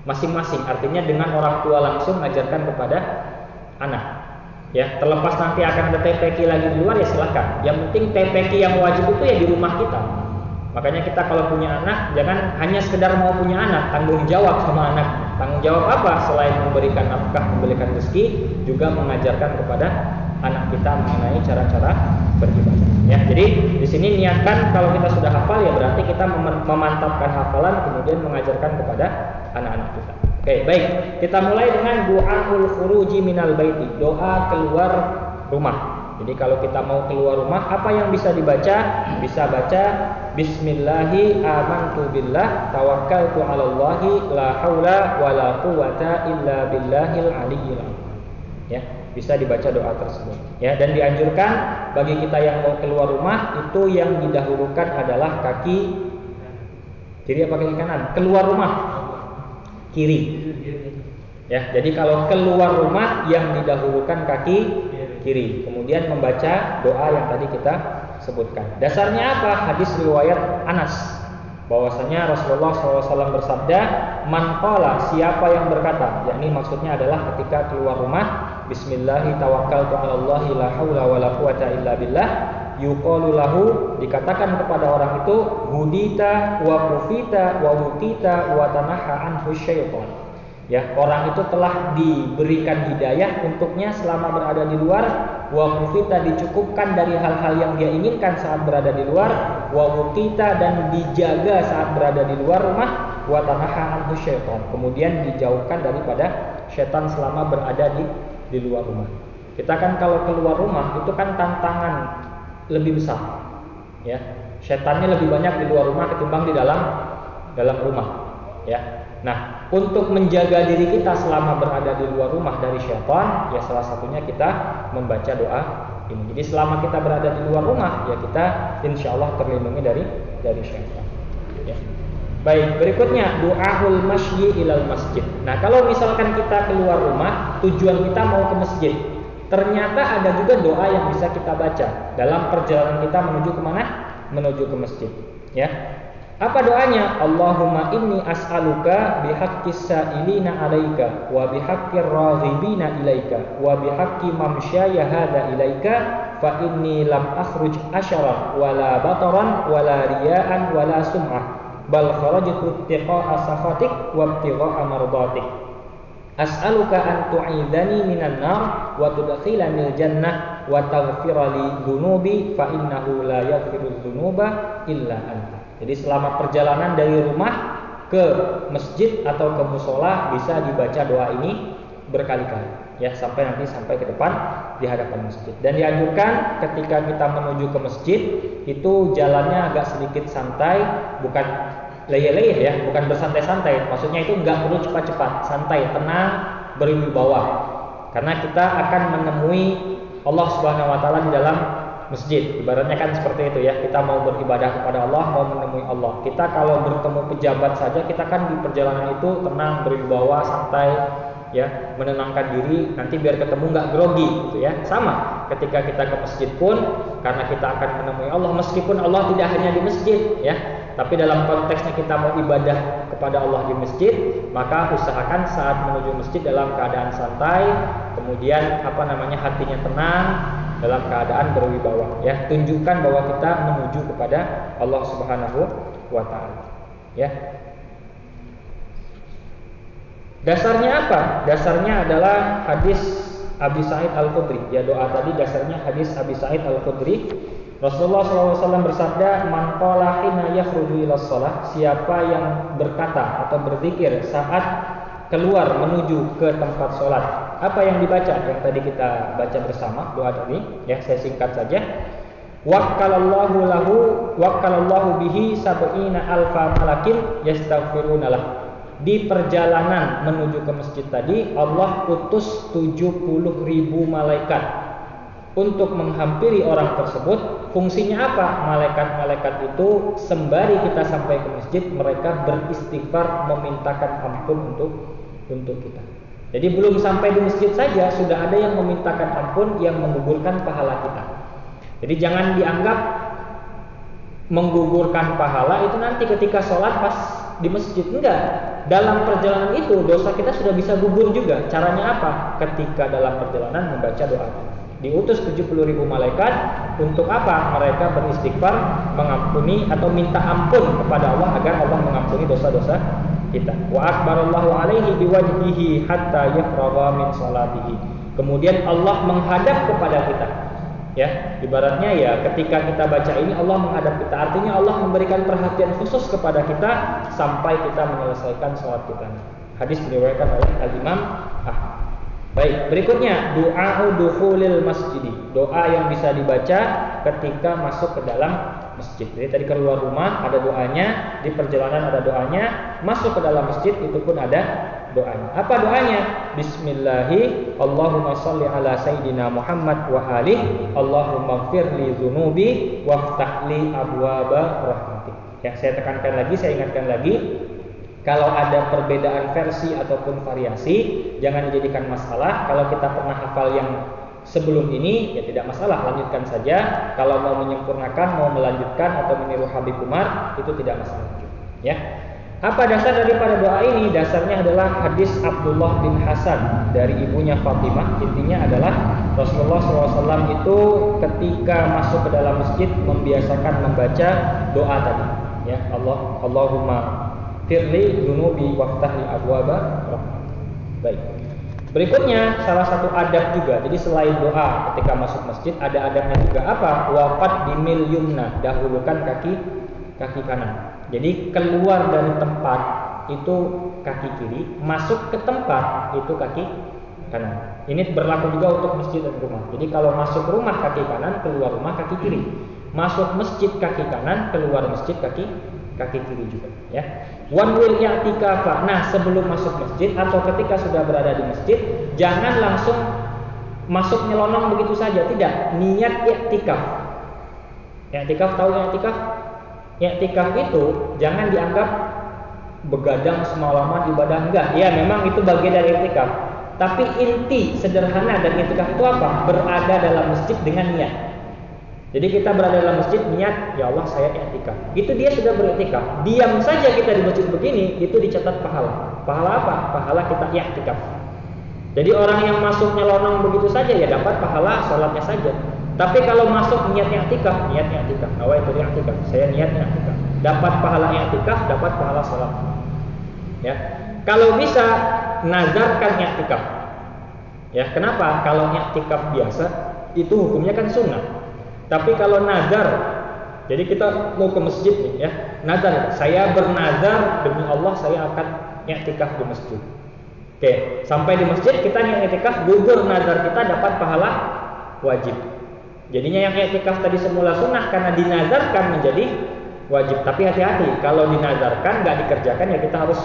masing-masing. Artinya dengan orang tua langsung mengajarkan kepada anak. Ya, terlepas nanti akan ada TPQ lagi di luar ya silakan. Yang penting TPQ yang wajib itu ya di rumah kita. Makanya kita kalau punya anak jangan hanya sekedar mau punya anak, tanggung jawab sama anak. Tanggung jawab apa? Selain memberikan nafkah, memberikan rezeki, juga mengajarkan kepada anak kita mengenai cara-cara beribadah. Ya, jadi di sini niatkan kalau kita sudah hafal ya berarti kita memantapkan hafalan kemudian mengajarkan kepada anak-anak kita. Oke, baik. Kita mulai dengan du'aul khuruji minal baiti, doa keluar rumah. Jadi kalau kita mau keluar rumah, apa yang bisa dibaca? Bisa baca Bismillahi amantu billah tawakkaltu 'alallahi la haula wala quwata illa billahil aliyyil azim. Ya, bisa dibaca doa tersebut. Ya, dan dianjurkan bagi kita yang mau keluar rumah itu yang didahulukan adalah kaki kiri apa kaki kanan? Keluar rumah kiri. Ya, jadi kalau keluar rumah yang didahulukan kaki kiri. Kemudian membaca doa yang tadi kita sebutkan. Dasarnya apa? Hadis riwayat Anas. Bahwasanya Rasulullah SAW bersabda, "Man qala, siapa yang berkata," yakni maksudnya adalah ketika keluar rumah, Bismillahi tawakkaltu 'alallahi la haula wala quwata illa billah, yuqalu lahu, dikatakan kepada orang itu, hudita wa kufita wa wukita wa tanaha anhu syaitan. Ya, orang itu telah diberikan hidayah untuknya selama berada di luar, wa kufita dicukupkan dari hal-hal yang dia inginkan saat berada di luar, wa wukita dan dijaga saat berada di luar rumah, wa tanaha anhu syaitan. Kemudian dijauhkan daripada syaitan selama berada di luar rumah. Kita kan kalau keluar rumah itu kan tantangan lebih besar, ya. Setannya lebih banyak di luar rumah ketimbang di dalam rumah, ya. Nah, untuk menjaga diri kita selama berada di luar rumah dari syaitan, ya salah satunya kita membaca doa ini. Jadi selama kita berada di luar rumah, ya kita insya Allah terlindungi dari syaitan. Ya. Baik, berikutnya du'aul masyi ilal masjid. Nah, kalau misalkan kita keluar rumah, tujuan kita mau ke masjid, ternyata ada juga doa yang bisa kita baca dalam perjalanan kita menuju kemana? Menuju ke masjid. Ya, apa doanya? Allahumma inni as'aluka bihaqqis sa'ilina 'alaika wa bihaqqir raghibina ilaika wa bihaqqi mamsyaya hadza ilaika fa inni lam akhruj asyaran wala bataran wala riya'an wala sum'ah bal kharajtu ittiqa'a sakhatik wa ibtigha'a mardatik. As'aluka an tu'idhani minan nar wa tudkhilani jannah wa taghfira li dhunubi fa innahu la yaghfiru dzunuba illa anta. Jadi selama perjalanan dari rumah ke masjid atau ke mushola bisa dibaca doa ini berkali-kali, ya, sampai ke depan di hadapan masjid. Dan dianjurkan ketika kita menuju ke masjid itu jalannya agak sedikit santai, bukan leyeh-leyeh ya, bukan bersantai-santai. Maksudnya itu nggak perlu cepat-cepat, santai, tenang, berwibawa. Karena kita akan menemui Allah Subhanahu wa taala di dalam masjid. Ibaratnya kan seperti itu ya, kita mau beribadah kepada Allah, mau menemui Allah. Kita kalau bertemu pejabat saja, kita kan di perjalanan itu tenang, berwibawa, santai, ya, menenangkan diri, nanti biar ketemu nggak grogi gitu ya. Sama ketika kita ke masjid pun, karena kita akan menemui Allah, meskipun Allah tidak hanya di masjid ya, tapi dalam konteksnya kita mau ibadah kepada Allah di masjid, maka usahakan saat menuju masjid dalam keadaan santai, kemudian hatinya tenang, dalam keadaan berwibawa ya, tunjukkan bahwa kita menuju kepada Allah Subhanahu wa taala ya. Dasarnya apa? Dasarnya adalah hadis Abi Sa'id Al-Khudri. Ya, doa tadi dasarnya hadis Abi Sa'id Al-Khudri. Rasulullah SAW bersabda, "Man qala hina yakhruju ila shalah," siapa yang berkata atau berzikir saat keluar menuju ke tempat sholat. Apa yang dibaca? Yang tadi kita baca bersama doa tadi, ya, saya singkat saja. Wakalallahu bihi sab'ina alfa malakin yastaghfiruna lah. Di perjalanan menuju ke masjid tadi, Allah utus 70.000 malaikat untuk menghampiri orang tersebut. Fungsinya apa? Malaikat-malaikat itu sembari kita sampai ke masjid, mereka beristighfar, memintakan ampun untuk kita. Jadi belum sampai di masjid saja sudah ada yang memintakan ampun, yang menggugurkan pahala kita. Jadi jangan dianggap menggugurkan pahala itu nanti ketika sholat pas di masjid. Enggak. Dalam perjalanan itu dosa kita sudah bisa gugur juga. Caranya apa? Ketika dalam perjalanan membaca doa. Diutus 70.000 malaikat untuk apa? Mereka beristighfar, mengampuni atau minta ampun kepada Allah agar Allah mengampuni dosa-dosa kita. Wa akbarallahu alaihi biwajhihi hatta yafragha min salatihi. Kemudian Allah menghadap kepada kita. Ya, ibaratnya ya ketika kita baca ini Allah menghadap kita. Artinya Allah memberikan perhatian khusus kepada kita sampai kita menyelesaikan salat kita. Hadis diriwayatkan oleh Al-Imam Ahmad. Baik, berikutnya du'a'u dukhulil masjidi. Doa yang bisa dibaca ketika masuk ke dalam masjid. Jadi tadi keluar rumah ada doanya, di perjalanan ada doanya, masuk ke dalam masjid itu pun ada doanya. Apa doanya? Bismillahi Allahumma sholli ala sayyidina Muhammad wa alihi Allahumma ighfir li dzunubi waftah li abwaaba rahmatik. Yang saya tekankan lagi, saya ingatkan lagi, kalau ada perbedaan versi ataupun variasi jangan dijadikan masalah. Kalau kita pernah hafal yang sebelum ini ya tidak masalah, lanjutkan saja. Kalau mau menyempurnakan, mau melanjutkan atau meniru Habib Umar itu tidak masalah juga, ya. Apa dasar daripada doa ini? Dasarnya adalah hadis Abdullah bin Hasan dari ibunya Fatimah. Intinya adalah Rasulullah SAW itu ketika masuk ke dalam masjid membiasakan membaca doa tadi, ya, Allahumma firli dunubi waftahli abwaba rahmat. Baik. Berikutnya salah satu adab juga. Jadi selain doa ketika masuk masjid ada adabnya juga. Apa? Waqad dimil yumna, dahulukan kaki kanan. Jadi keluar dari tempat itu kaki kiri, masuk ke tempat itu kaki kanan. Ini berlaku juga untuk masjid dan rumah. Jadi kalau masuk rumah kaki kanan, keluar rumah kaki kiri. Masuk masjid kaki kanan, keluar masjid kaki kiri juga, ya. One will i'tikaf. Nah, sebelum masuk masjid atau ketika sudah berada di masjid, jangan langsung masuk nyelonong begitu saja, tidak. Niat i'tikaf. I'tikaf, tahu i'tikaf? I'tikaf itu jangan dianggap begadang semalaman ibadah, enggak. Ya memang itu bagian dari i'tikaf. Tapi inti sederhana dari i'tikaf itu apa? Berada dalam masjid dengan niat. Jadi kita berada dalam masjid niat, ya Allah saya i'tikaf. Itu dia sudah beriktikaf. Diam saja kita di masjid begini, itu dicatat pahala. Pahala apa? Pahala kita i'tikaf. Jadi orang yang masuk nyelonong begitu saja ya dapat pahala sholatnya saja. Tapi kalau masuk niat i'tikaf, nawaitu i'tikaf, saya niat i'tikaf. Dapat pahala i'tikaf, dapat pahala sholat. Ya. Kalau bisa nazarkan i'tikaf. Ya, kenapa? Kalau i'tikaf biasa itu hukumnya kan sunnah. Tapi kalau nazar, jadi kita mau ke masjid nih ya, nazar, saya bernazar demi Allah saya akan i'tikaf di masjid. Oke, sampai di masjid kita yang i'tikaf, gugur nazar kita dapat pahala wajib. Jadinya yang i'tikaf tadi semula sunnah karena dinazarkan menjadi wajib. Tapi hati-hati, kalau dinazarkan nggak dikerjakan ya kita harus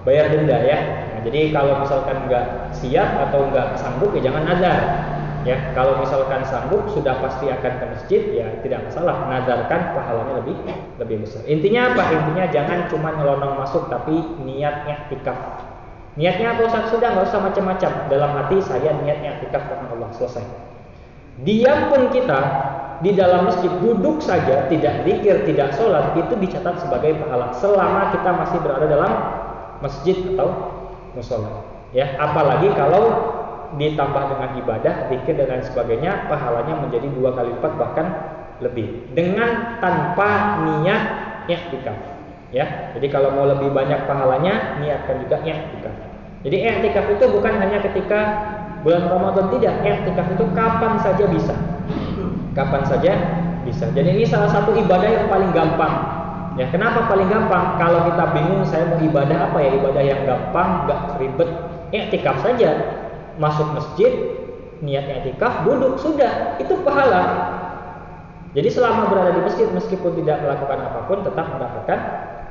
bayar denda ya. Nah, jadi kalau misalkan nggak siap atau nggak sanggup ya jangan nazar. Ya, kalau misalkan sanggup sudah pasti akan ke masjid ya tidak masalah, nazarkan pahalanya lebih besar. Intinya apa? Intinya jangan cuma nyelonong masuk tapi niat i'tikaf. Niatnya apa Ustaz? Sudah nggak usah macam-macam. Dalam hati saya niat i'tikaf karena Allah, selesai. Diam pun kita di dalam masjid duduk saja tidak zikir, tidak sholat itu dicatat sebagai pahala selama kita masih berada dalam masjid atau mushola. Ya, apalagi kalau ditambah dengan ibadah, zikir dan lain sebagainya, pahalanya menjadi 2 kali lipat bahkan lebih. Dengan tanpa niat i'tikaf. Ya, jadi kalau mau lebih banyak pahalanya, niatkan juga i'tikaf. Jadi i'tikaf itu bukan hanya ketika bulan Ramadan, tidak. I'tikaf itu kapan saja bisa. Kapan saja bisa. Jadi ini salah satu ibadah yang paling gampang. Ya, kenapa paling gampang? Kalau kita bingung saya mau ibadah apa ya? Ibadah yang gampang, enggak ribet. I'tikaf saja. Masuk masjid, niat i'tikaf, duduk, sudah, itu pahala. Jadi selama berada di masjid meskipun tidak melakukan apapun tetap mendapatkan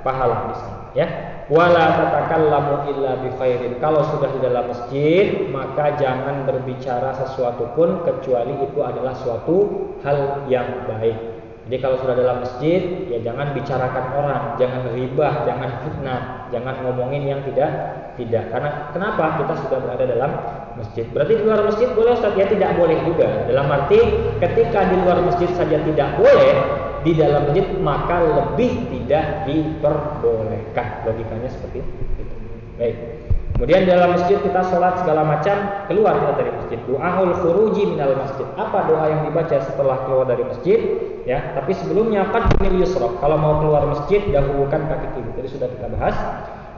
pahala di sana, ya. Wala tatakallamu illa bi khairin. Kalau sudah di dalam masjid, maka jangan berbicara sesuatu pun kecuali itu adalah suatu hal yang baik. Jadi kalau sudah dalam masjid, ya jangan bicarakan orang, jangan ribah, jangan fitnah, jangan ngomongin yang tidak. Karena kenapa? Kita sudah berada dalam masjid. Berarti di luar masjid boleh Ustaz? Ya tidak boleh juga. Dalam arti ketika di luar masjid saja tidak boleh, di dalam masjid maka lebih tidak diperbolehkan. Logikanya seperti itu. Baik. Kemudian dalam masjid kita sholat segala macam, keluar kita dari masjid. Du'aul khuruji minal masjid. Apa doa yang dibaca setelah keluar dari masjid? Ya, tapi sebelumnya qaddimil yusra. Kalau mau keluar masjid dahulukan kaki kiri. Tadi sudah kita bahas.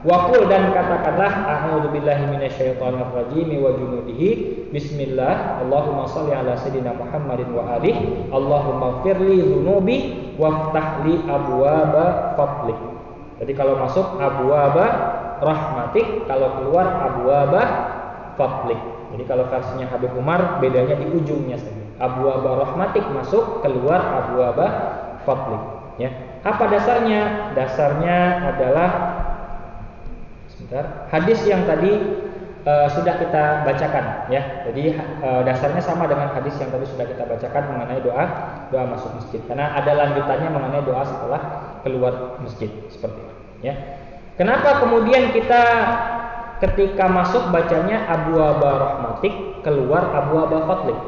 Waqul dan katakanlah a'udzubillahi minasyaitonir rajim wa junudihi. Bismillah. Allahumma shalli ala sayidina Muhammadin wa alihi. Allahumma firli dzunubi waftah li abwaaba fadlik. Jadi kalau masuk abwaaba rahmatik, kalau keluar abwaaba fadlik. Jadi kalau versinya Habib Umar bedanya di ujungnya saja. Abwaaba rahmatik masuk, keluar abwaaba fadlik. Ya. Apa dasarnya? Dasarnya adalah hadis yang tadi sudah kita bacakan, ya. Jadi dasarnya sama dengan hadis yang tadi sudah kita bacakan mengenai doa masuk masjid. Karena ada lanjutannya mengenai doa setelah keluar masjid seperti itu, ya. Kenapa kemudian kita ketika masuk bacanya abwaaba rahmatik, keluar abwaaba fadlik?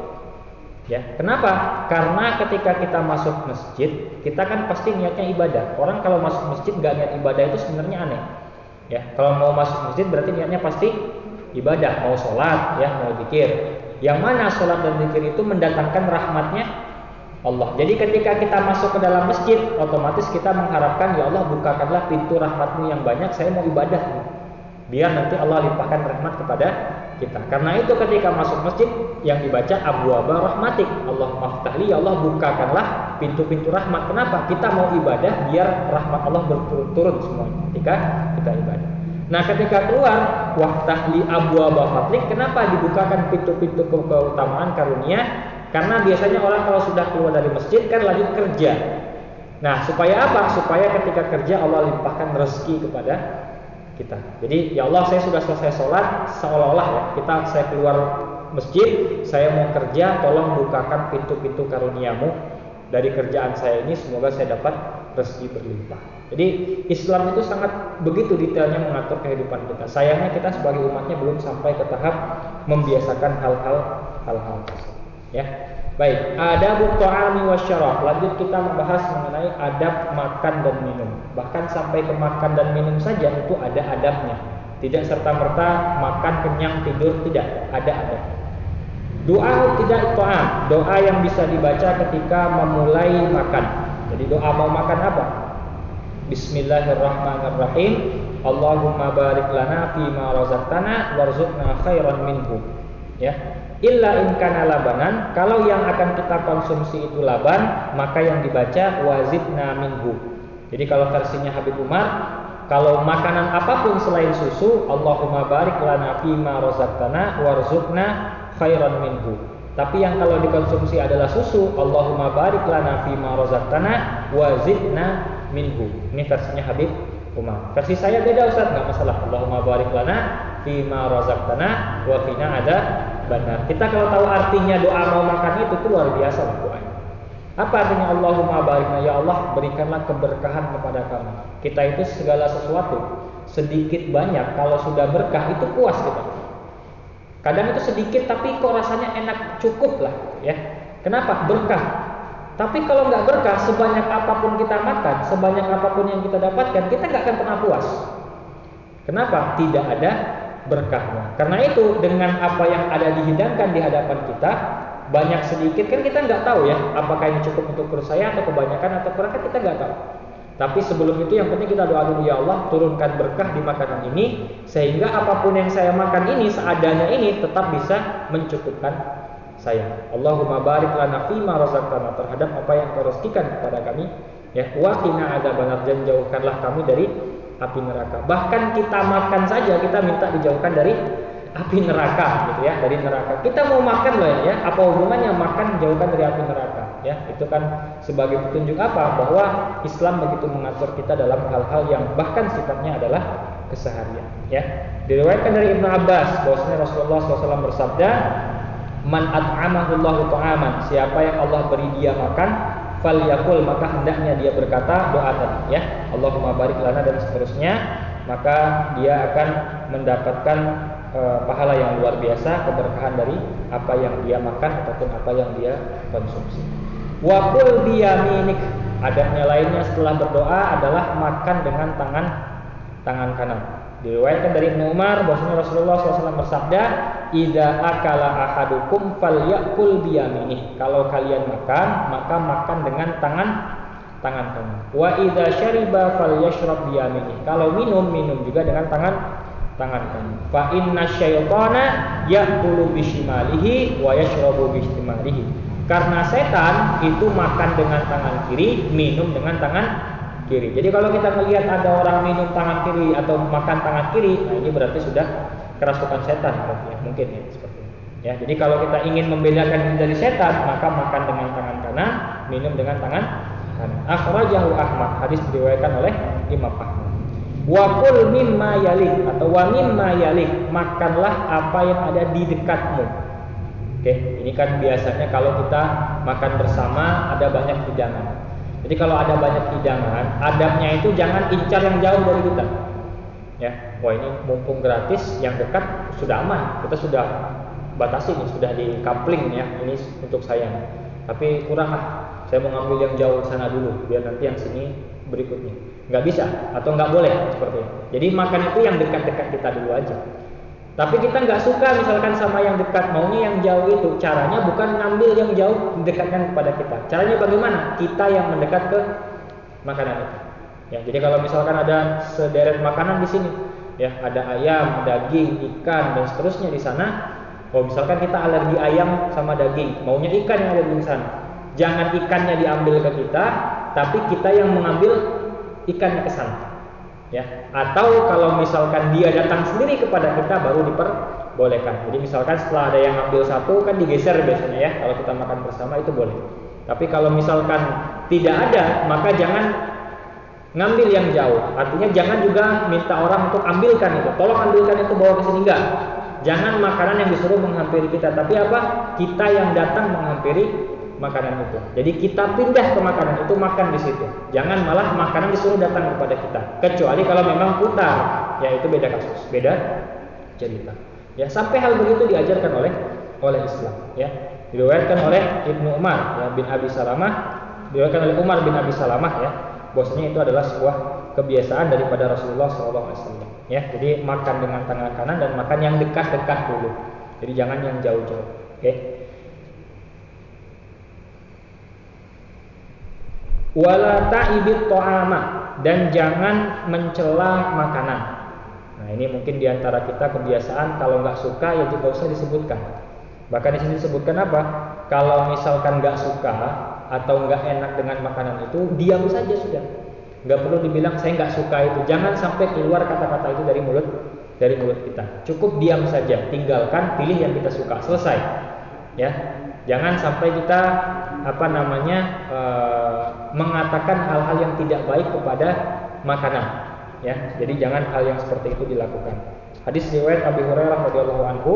Ya, kenapa? Karena ketika kita masuk masjid, kita kan pasti niatnya ibadah. Orang kalau masuk masjid nggak niat ibadah itu sebenarnya aneh. Ya, kalau mau masuk masjid berarti niatnya pasti ibadah, mau sholat, ya, mau zikir. Yang mana sholat dan zikir itu mendatangkan rahmatnya Allah. Jadi ketika kita masuk ke dalam masjid, otomatis kita mengharapkan, ya Allah bukakanlah pintu rahmatmu yang banyak, saya mau ibadah. Biar nanti Allah limpahkan rahmat kepada kita. Karena itu ketika masuk masjid yang dibaca abwaaba rahmatik. Allahumma ftahli, ya Allah bukakanlah pintu-pintu rahmat. Kenapa? Kita mau ibadah biar rahmat Allah berturun semuanya ketika kita ibadah. Nah, ketika keluar waftahli abwaaba fadlik, kenapa dibukakan pintu-pintu keutamaan karunia? Karena biasanya orang kalau sudah keluar dari masjid kan lanjut kerja. Nah, supaya apa? Supaya ketika kerja Allah limpahkan rezeki kepada kita. Jadi, ya Allah saya sudah selesai sholat, seolah-olah ya saya keluar masjid, saya mau kerja, tolong bukakan pintu-pintu karuniamu dari kerjaan saya ini, semoga saya dapat rezeki berlimpah. Jadi Islam itu sangat begitu detailnya mengatur kehidupan kita. Sayangnya kita sebagai umatnya belum sampai ke tahap membiasakan hal-hal tersebut. Ya, baik. Adabut ta'ami wasyarab. Lanjut kita membahas mengenai adab makan dan minum. Bahkan sampai ke makan dan minum saja itu ada adabnya. Tidak serta-merta makan kenyang tidur, tidak, ada adab. Doa tidak ta'am, doa yang bisa dibaca ketika memulai makan. Jadi doa mau makan apa? Bismillahirrahmanirrahim. Allahumma barik lana fima razaqtana warzuqna khairan minhu. Ya. Illa in kana labanan, kalau yang akan kita konsumsi itu laban, maka yang dibaca wazidna minhu. Jadi kalau versinya Habib Umar, kalau makanan apapun selain susu, Allahumma barik lana fima razaqtana warzuqna khairan minhu. Tapi yang kalau dikonsumsi adalah susu, Allahumma barik lana fima razaqtana wazidna minhu. Ini versinya Habib Umar. Versi saya beda Ustaz, enggak masalah. Allahumma barik lana fima razaqtana wa qina adzabannar. Kita kalau tahu artinya doa mau makan itu luar biasa lah doanya. Apa artinya Allahumma barikna, ya Allah berikanlah keberkahan kepada kami. Kita itu segala sesuatu sedikit banyak kalau sudah berkah itu puas kita. Kadang itu sedikit tapi kok rasanya enak, cukup lah ya. Kenapa? Berkah. Tapi kalau nggak berkah, sebanyak apapun kita makan, sebanyak apapun yang kita dapatkan, kita nggak akan pernah puas. Kenapa? Tidak ada berkahnya. Karena itu dengan apa yang ada dihidangkan di hadapan kita, banyak sedikit kan kita nggak tahu ya, apakah ini cukup untuk perut saya atau kebanyakan atau kurang, kan kita nggak tahu. Tapi sebelum itu yang penting kita doa dulu, ya Allah turunkan berkah di makanan ini sehingga apapun yang saya makan ini seadanya ini tetap bisa mencukupkan saya. Allahumma barik lana fima razaqtana, terhadap apa yang Kau rezekikan kepada kami ya, wa qina adzabannar, dan jauhkanlah kami dari api neraka. Bahkan kita makan saja kita minta dijauhkan dari api neraka gitu ya, dari neraka. Kita mau makan loh ya, apa hubungannya makan jauhkan dari api neraka ya? Itu kan sebagai petunjuk apa? Bahwa Islam begitu mengatur kita dalam hal-hal yang bahkan sifatnya adalah keseharian ya. Diriwayatkan dari Ibnu Abbas bahwasanya Rasulullah SAW bersabda, man at'amahu Allahu ta'aman, siapa yang Allah beri dia makan, falyakul, maka hendaknya dia berkata doa tadi ya, Allahumma barik lana dan seterusnya, maka dia akan mendapatkan pahala yang luar biasa, keberkahan dari apa yang dia makan ataupun apa yang dia konsumsi. Wa qul biyaminik, adabnya lainnya setelah berdoa adalah makan dengan tangan kanan. Diriwayatkan dari Ibnu Umar bahwasanya Rasulullah SAW bersabda, idza akala ahadukum falyakul biyaminih, kalau kalian makan maka makan dengan tangan kanan. Wa idza syariba falyashrab biyaminih, kalau minum juga dengan tangan kanan. Fa inna syaitana ya'kulu bishimalihi wa yashrabu bishimalihi, karena setan itu makan dengan tangan kiri, minum dengan tangan kiri. Jadi kalau kita melihat ada orang minum tangan kiri atau makan tangan kiri, nah ini berarti sudah kerasukan setan ya, mungkin ya seperti ini. Ya, jadi kalau kita ingin membedakan dari setan, maka makan dengan tangan kanan, minum dengan tangan kanan. Akhrajahu Ahmad, hadis diriwayatkan oleh Imam Ahmad. Wa qul mimma yalik, atau wa mimma yalik, makanlah apa yang ada di dekatmu. Oke, ini kan biasanya kalau kita makan bersama ada banyak hidangan. Jadi kalau ada banyak hidangan, adabnya itu jangan incar yang jauh dari kita. Ya, wah ini mumpung gratis, yang dekat sudah aman, kita sudah batasi nih, sudah di coupling ya, ini untuk saya. Tapi kurang lah, saya mau ngambil yang jauh sana dulu, biar nanti yang sini berikutnya. Nggak bisa atau nggak boleh seperti itu. Jadi makan itu yang dekat-dekat kita dulu aja. Tapi kita nggak suka misalkan sama yang dekat, maunya yang jauh itu. Caranya bukan ngambil yang jauh, mendekatkan kepada kita. Caranya bagaimana? Kita yang mendekat ke makanan itu. Ya, jadi kalau misalkan ada sederet makanan di sini, ya ada ayam, daging, ikan dan seterusnya di sana. Kalau misalkan kita alergi ayam sama daging, maunya ikan yang ada di sana. Jangan ikannya diambil ke kita, tapi kita yang mengambil ikannya ke sana. Ya, atau kalau misalkan dia datang sendiri kepada kita baru diperbolehkan. Jadi misalkan setelah ada yang ambil satu kan digeser biasanya ya, kalau kita makan bersama itu boleh. Tapi kalau misalkan tidak ada, maka jangan ngambil yang jauh. Artinya jangan juga minta orang untuk ambilkan itu. Tolong ambilkan itu, bawa ke sini, enggak. Jangan makanan yang disuruh menghampiri kita, tapi apa? Kita yang datang menghampiri makanan itu. Jadi kita pindah ke makanan itu, makan di situ. Jangan malah makanan disuruh datang kepada kita. Kecuali kalau memang putar, ya itu beda kasus, beda cerita. Ya, sampai hal begitu diajarkan oleh Islam. Ya, diriwayatkan oleh Ibnu Umar ya, bin Abi Salamah, diriwayatkan oleh Umar bin Abi Salamah ya, bahwasanya itu adalah sebuah kebiasaan daripada Rasulullah SAW. Ya, jadi makan dengan tangan kanan dan makan yang dekat-dekat dulu. Jadi jangan yang jauh-jauh. Oke. Wala ta'ibit ta'ama, dan jangan mencela makanan. Nah, ini mungkin diantara kita kebiasaan kalau nggak suka ya tidak usah disebutkan. Bahkan di sini disebutkan apa? Kalau misalkan nggak suka atau nggak enak dengan makanan itu, diam saja sudah. Nggak perlu dibilang saya nggak suka itu. Jangan sampai keluar kata-kata itu dari mulut kita. Cukup diam saja, tinggalkan, pilih yang kita suka, selesai. Ya, jangan sampai kita mengatakan hal-hal yang tidak baik kepada makanan. Ya, jadi jangan hal yang seperti itu dilakukan. Hadis riwayat Abi Hurairah radhiyallahu anhu,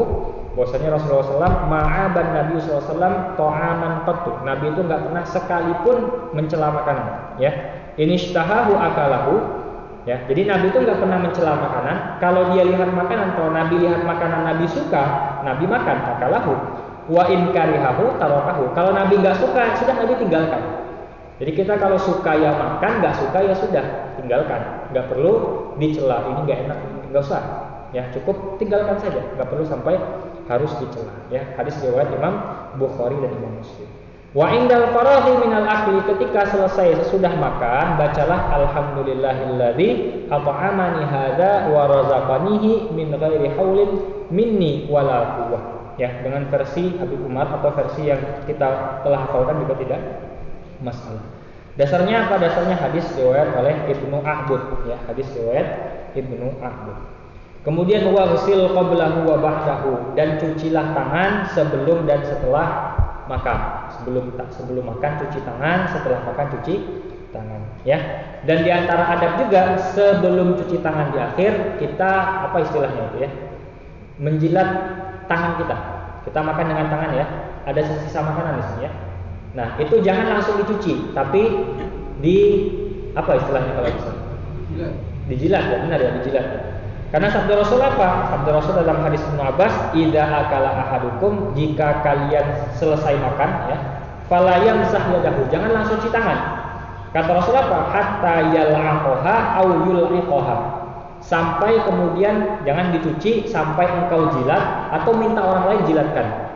bahwasanya Rasulullah SAW ma'aban Nabi SAW ta'aman qattu. Nabi itu nggak pernah sekalipun mencela makanan. Ya, inishtahahu akalahu. Ya, jadi Nabi itu nggak pernah mencela makanan. Kalau dia lihat makanan, kalau Nabi lihat makanan Nabi suka, Nabi makan, akalahu. Wa in karihahu tarakahu. Kalau Nabi nggak suka, sudah Nabi tinggalkan. Jadi kita kalau suka ya makan, nggak suka ya sudah tinggalkan. Nggak perlu dicela, ini nggak enak, nggak usah. Ya, cukup tinggalkan saja, nggak perlu sampai harus dicela. Ya, hadis riwayat Imam Bukhari dan Imam Muslim. Wa indal faraghi minal akli, ketika selesai sesudah makan, bacalah alhamdulillahilladzi at'amani hadza wa razaqanihi min ghairi haulin minni wala quwwah. Ya, dengan versi Habib Umar atau versi yang kita telah hafalkan juga tidak masalah. Dasarnya apa? Dasarnya hadis riwayat oleh Ibnu A'bud. Ya, hadis riwayat Ibnu A'bud. Kemudian waghsil qablahu wa ba'dahu, dan cucilah tangan sebelum dan setelah makan. Sebelum makan cuci tangan, setelah makan cuci tangan. Ya. Dan di antara adab juga sebelum cuci tangan di akhir kita apa istilahnya itu ya? Menjilat tangan kita. Kita makan dengan tangan ya. Ada sisa makanan di sini ya. Nah, itu jangan langsung dicuci, tapi di apa istilahnya kalau bisa? Dijilat ya, benar ya, dijilat. Karena sabda Rasul apa? Sabda Rasul dalam hadis Ibnu Abbas, "Idza akala ahadukum," jika kalian selesai makan ya, fala yamsah yadahu, jangan langsung cuci tangan. Kata Rasul apa? Hatta yal'aqaha aw yul'iqaha. Sampai kemudian jangan dicuci sampai engkau jilat atau minta orang lain jilatkan.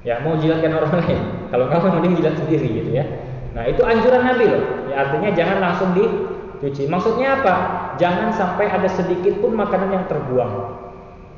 Ya, mau jilatkan orang lain. Kalau enggak mending jilat sendiri gitu ya. Nah, itu anjuran Nabi loh. Ya, artinya jangan langsung dicuci. Maksudnya apa? Jangan sampai ada sedikit pun makanan yang terbuang.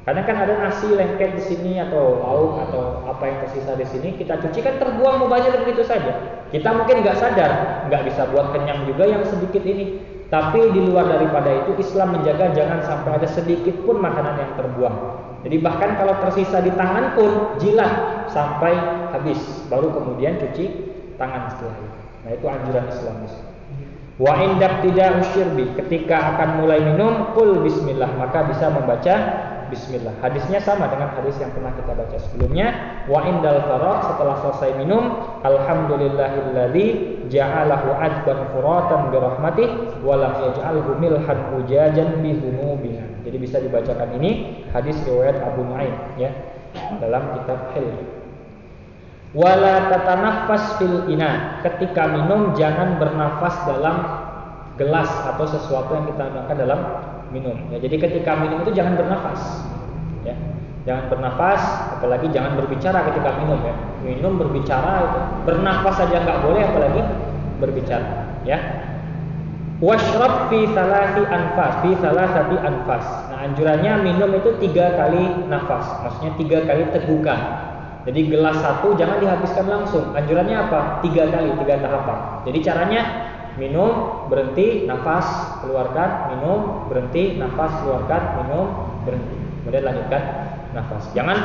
Karena kan ada nasi lengket di sini atau lauk atau apa yang tersisa di sini, kita cuci kan terbuang mubazir begitu saja. Kita mungkin nggak sadar, nggak bisa buat kenyang juga yang sedikit ini. Tapi di luar daripada itu, Islam menjaga jangan sampai ada sedikit pun makanan yang terbuang. Jadi bahkan kalau tersisa di tangan pun jilat sampai habis, baru kemudian cuci tangan setelah itu. Nah, itu anjuran Islam. Wa indak tidak usyirbi, ketika akan mulai minum, qul bismillah, maka bisa membaca bismillah. Hadisnya sama dengan hadis yang pernah kita baca sebelumnya. Wa indal faragh, setelah selesai minum, alhamdulillahilladzi ja'alahu adban furatan bi rahmatih wa lam yaj'alhu milhan ujajan bi dhunubina. Jadi bisa dibacakan ini hadis riwayat Abu Nu'aim ya, dalam kitab Hilm. Wala tatanaffas fil ina, ketika minum jangan bernafas dalam gelas atau sesuatu yang kita gunakan dalam minum. Ya, jadi ketika minum itu jangan bernafas. Ya, jangan bernafas, apalagi jangan berbicara ketika minum ya. Minum berbicara itu, bernafas saja nggak boleh, apalagi berbicara. Ya. Washrab fi thalathi anfas. Nah, anjurannya minum itu 3 kali nafas, maksudnya 3 kali tegukan. Jadi gelas 1 jangan dihabiskan langsung. Anjurannya apa? 3 kali, 3 tahapan. Jadi caranya minum, berhenti, nafas, keluarkan, minum, berhenti, nafas, keluarkan, minum, berhenti. Kemudian lanjutkan nafas. Jangan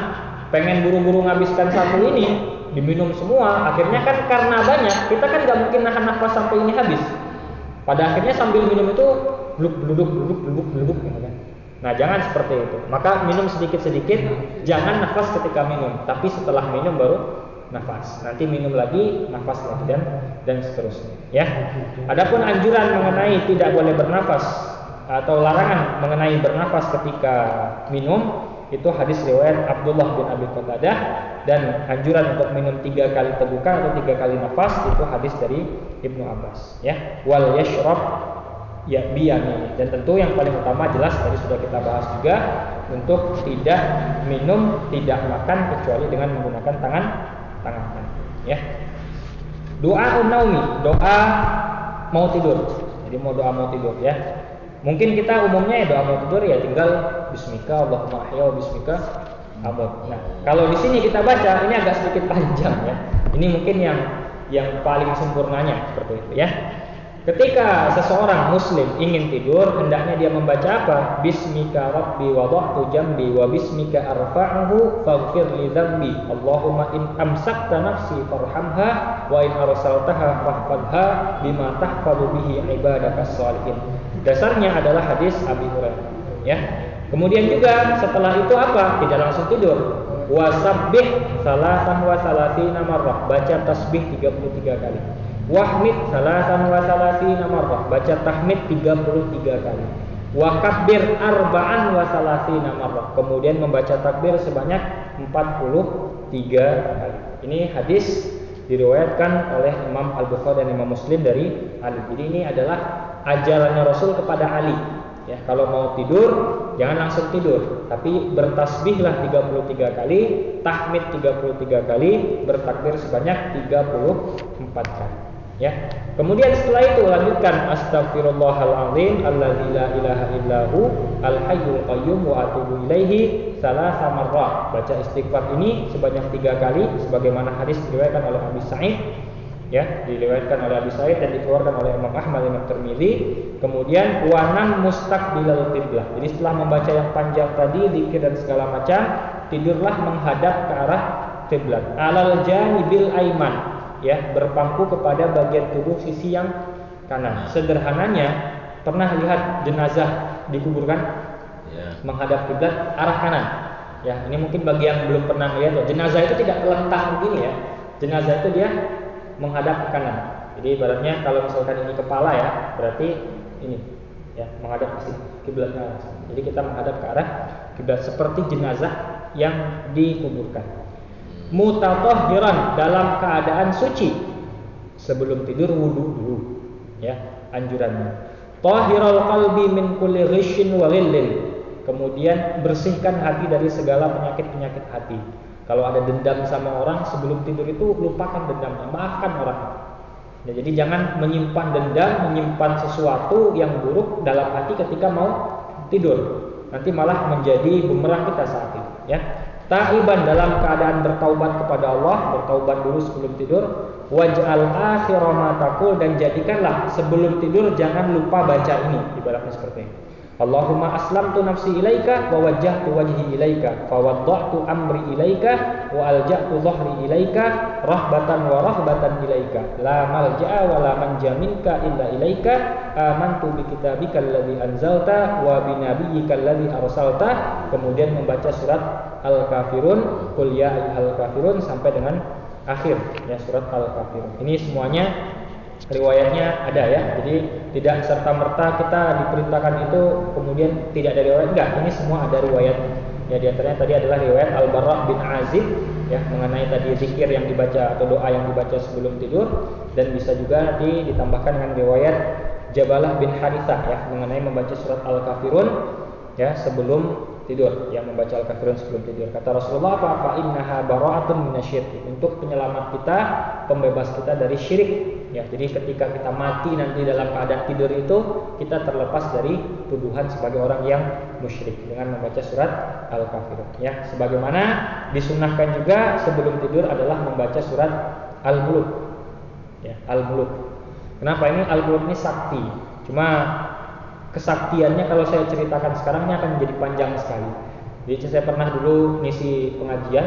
pengen buru-buru menghabiskan satu ini, diminum semua. Akhirnya kan karena banyak, kita kan nggak mungkin nahan nafas sampai ini habis. Pada akhirnya sambil minum itu bluk gitu kan. Nah, jangan seperti itu. Maka minum sedikit-sedikit, jangan nafas ketika minum, tapi setelah minum baru nafas. Nanti minum lagi, nafas lagi dan seterusnya. Ya. Adapun anjuran mengenai tidak boleh bernafas atau larangan mengenai bernafas ketika minum itu hadis riwayat Abdullah bin Abi Qatadah, dan anjuran untuk minum 3 kali terbuka atau 3 kali nafas itu hadis dari Ibnu Abbas. Ya. Wal yashrab ya biyamini, dan tentu yang paling utama jelas tadi sudah kita bahas juga untuk tidak minum, tidak makan kecuali dengan menggunakan tangan kanan. Ya. Doa naumi, doa mau tidur. Jadi mau doa mau tidur ya. Mungkin kita umumnya ya doa mau tidur ya tinggal bismika Allahumma ahya wa bismika amut. Nah, kalau di sini kita baca ini agak sedikit panjang ya. Ini mungkin yang paling sempurnanya seperti itu ya. Ketika seseorang muslim ingin tidur, hendaknya dia membaca apa? Bismika rabbi wada'tu jambi wa bismika arfa'uhu faghfir li dzambi. Allahumma in amsakta nafsi farhamha wa in arsaltaha fahfadha bima tahfadhu bihi ibadakas shalihin. Dasarnya adalah hadis Abi Hurairah, ya. Kemudian juga setelah itu apa? Tidak langsung tidur. Wasabbih salasan wa salatina marrah, baca tasbih 33 kali. Wahmid salasan wa salasina marrah, baca tahmid 33 kali. Wa kabbir arba'an wa salasina marrah, kemudian membaca takbir sebanyak 43 kali. Ini hadis diriwayatkan oleh Imam Al-Bukhari dan Imam Muslim dari Ali. Jadi ini adalah ajarannya Rasul kepada Ali. Ya, kalau mau tidur jangan langsung tidur, tapi bertasbihlah 33 kali, tahmid 33 kali, bertakbir sebanyak 34 kali. Ya. Kemudian setelah itu lanjutkan astaghfirullahalazim alladzi la ilaha illahu al-hayyul qayyum wa atubu ilaihi salasa marrah. Baca istighfar ini sebanyak 3 kali sebagaimana hadis diriwayatkan oleh Abi Sa'id. Ya, diriwayatkan oleh Abi Sa'id dan dikeluarkan oleh Imam Ahmad dan Imam Tirmizi. Kemudian wanan mustaqbilal qiblah. Jadi setelah membaca yang panjang tadi zikir dan segala macam, tidurlah menghadap ke arah kiblat. Alal janibil aiman. Ya, berpangku kepada bagian tubuh sisi yang kanan. Sederhananya, pernah lihat jenazah dikuburkan menghadap kiblat arah kanan. Ya, ini mungkin bagi yang belum pernah lihat ya. Jenazah itu tidak terlentang begini ya. Jenazah itu dia menghadap ke kanan. Jadi ibaratnya kalau misalkan ini kepala ya, berarti ini ya menghadap ke sini, kiblatnya. Jadi kita menghadap ke arah kiblat seperti jenazah yang dikuburkan. Mutatahhiran, dalam keadaan suci. Sebelum tidur wudu dulu ya, anjurannya. Tahhiral qalbi min kulli ghishin wa ghillin. Kemudian bersihkan hati dari segala penyakit-penyakit hati. Kalau ada dendam sama orang sebelum tidur itu lupakan dendamnya, maafkan orang. Ya, jadi jangan menyimpan dendam, menyimpan sesuatu yang buruk dalam hati ketika mau tidur. Nanti malah menjadi bumerang kita saat itu ya. Taiban, dalam keadaan bertaubat kepada Allah, bertaubat dulu sebelum tidur. Waj'al akhira ma taqul, dan jadikanlah sebelum tidur jangan lupa baca ini, ibaratnya seperti ini. Allahumma aslamtu nafsi ilaika wa wajjahtu wajhi ilaika fa wadda'tu amri ilaika wa alja'tu dhahri ilaika rahbatan wa rahbatan ilaika la malja'a wa la manja minka illa ilaika amantu bi kitabika alladzi anzalta wa bi nabiyyika alladzi arsalta. Kemudian membaca surat Al-Kafirun, qul ya ayyuhal kafirun sampai dengan akhir ya surat Al-Kafirun. Ini semuanya riwayatnya ada ya. Jadi tidak serta-merta kita diperintahkan itu kemudian tidak ada riwayat, enggak. Ini semua ada riwayat. Ya, di antaranya tadi adalah riwayat Al-Barra bin Azib ya mengenai tadi zikir yang dibaca atau doa yang dibaca sebelum tidur, dan bisa juga nanti ditambahkan dengan riwayat Jabalah bin Harithah ya mengenai membaca surat Al-Kafirun ya sebelum tidur, yang membaca Al-Kafirun sebelum tidur. Kata Rasulullah, fa innaha bara'atun minasyirk, untuk penyelamat kita, pembebas kita dari syirik. Ya, jadi ketika kita mati nanti dalam keadaan tidur itu kita terlepas dari tuduhan sebagai orang yang musyrik dengan membaca surat Al-Kafirun. Ya, sebagaimana disunnahkan juga sebelum tidur adalah membaca surat Al-Mulk. Ya, Al-Mulk. Kenapa ini Al-Mulk ini sakti? Cuma kesaktiannya kalau saya ceritakan sekarangnya akan menjadi panjang sekali. Jadi saya pernah dulu ngisi pengajian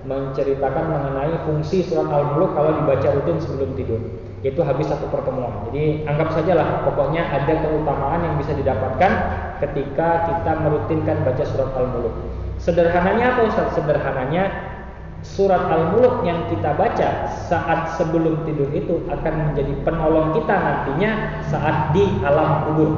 menceritakan mengenai fungsi surat Al-Mulk kalau dibaca rutin sebelum tidur. Itu habis satu pertemuan. Jadi anggap sajalah pokoknya ada keutamaan yang bisa didapatkan ketika kita merutinkan baca surat Al-Mulk. Sederhananya apa Ustaz? Sederhananya surat Al-Mulk yang kita baca saat sebelum tidur itu akan menjadi penolong kita nantinya saat di alam kubur.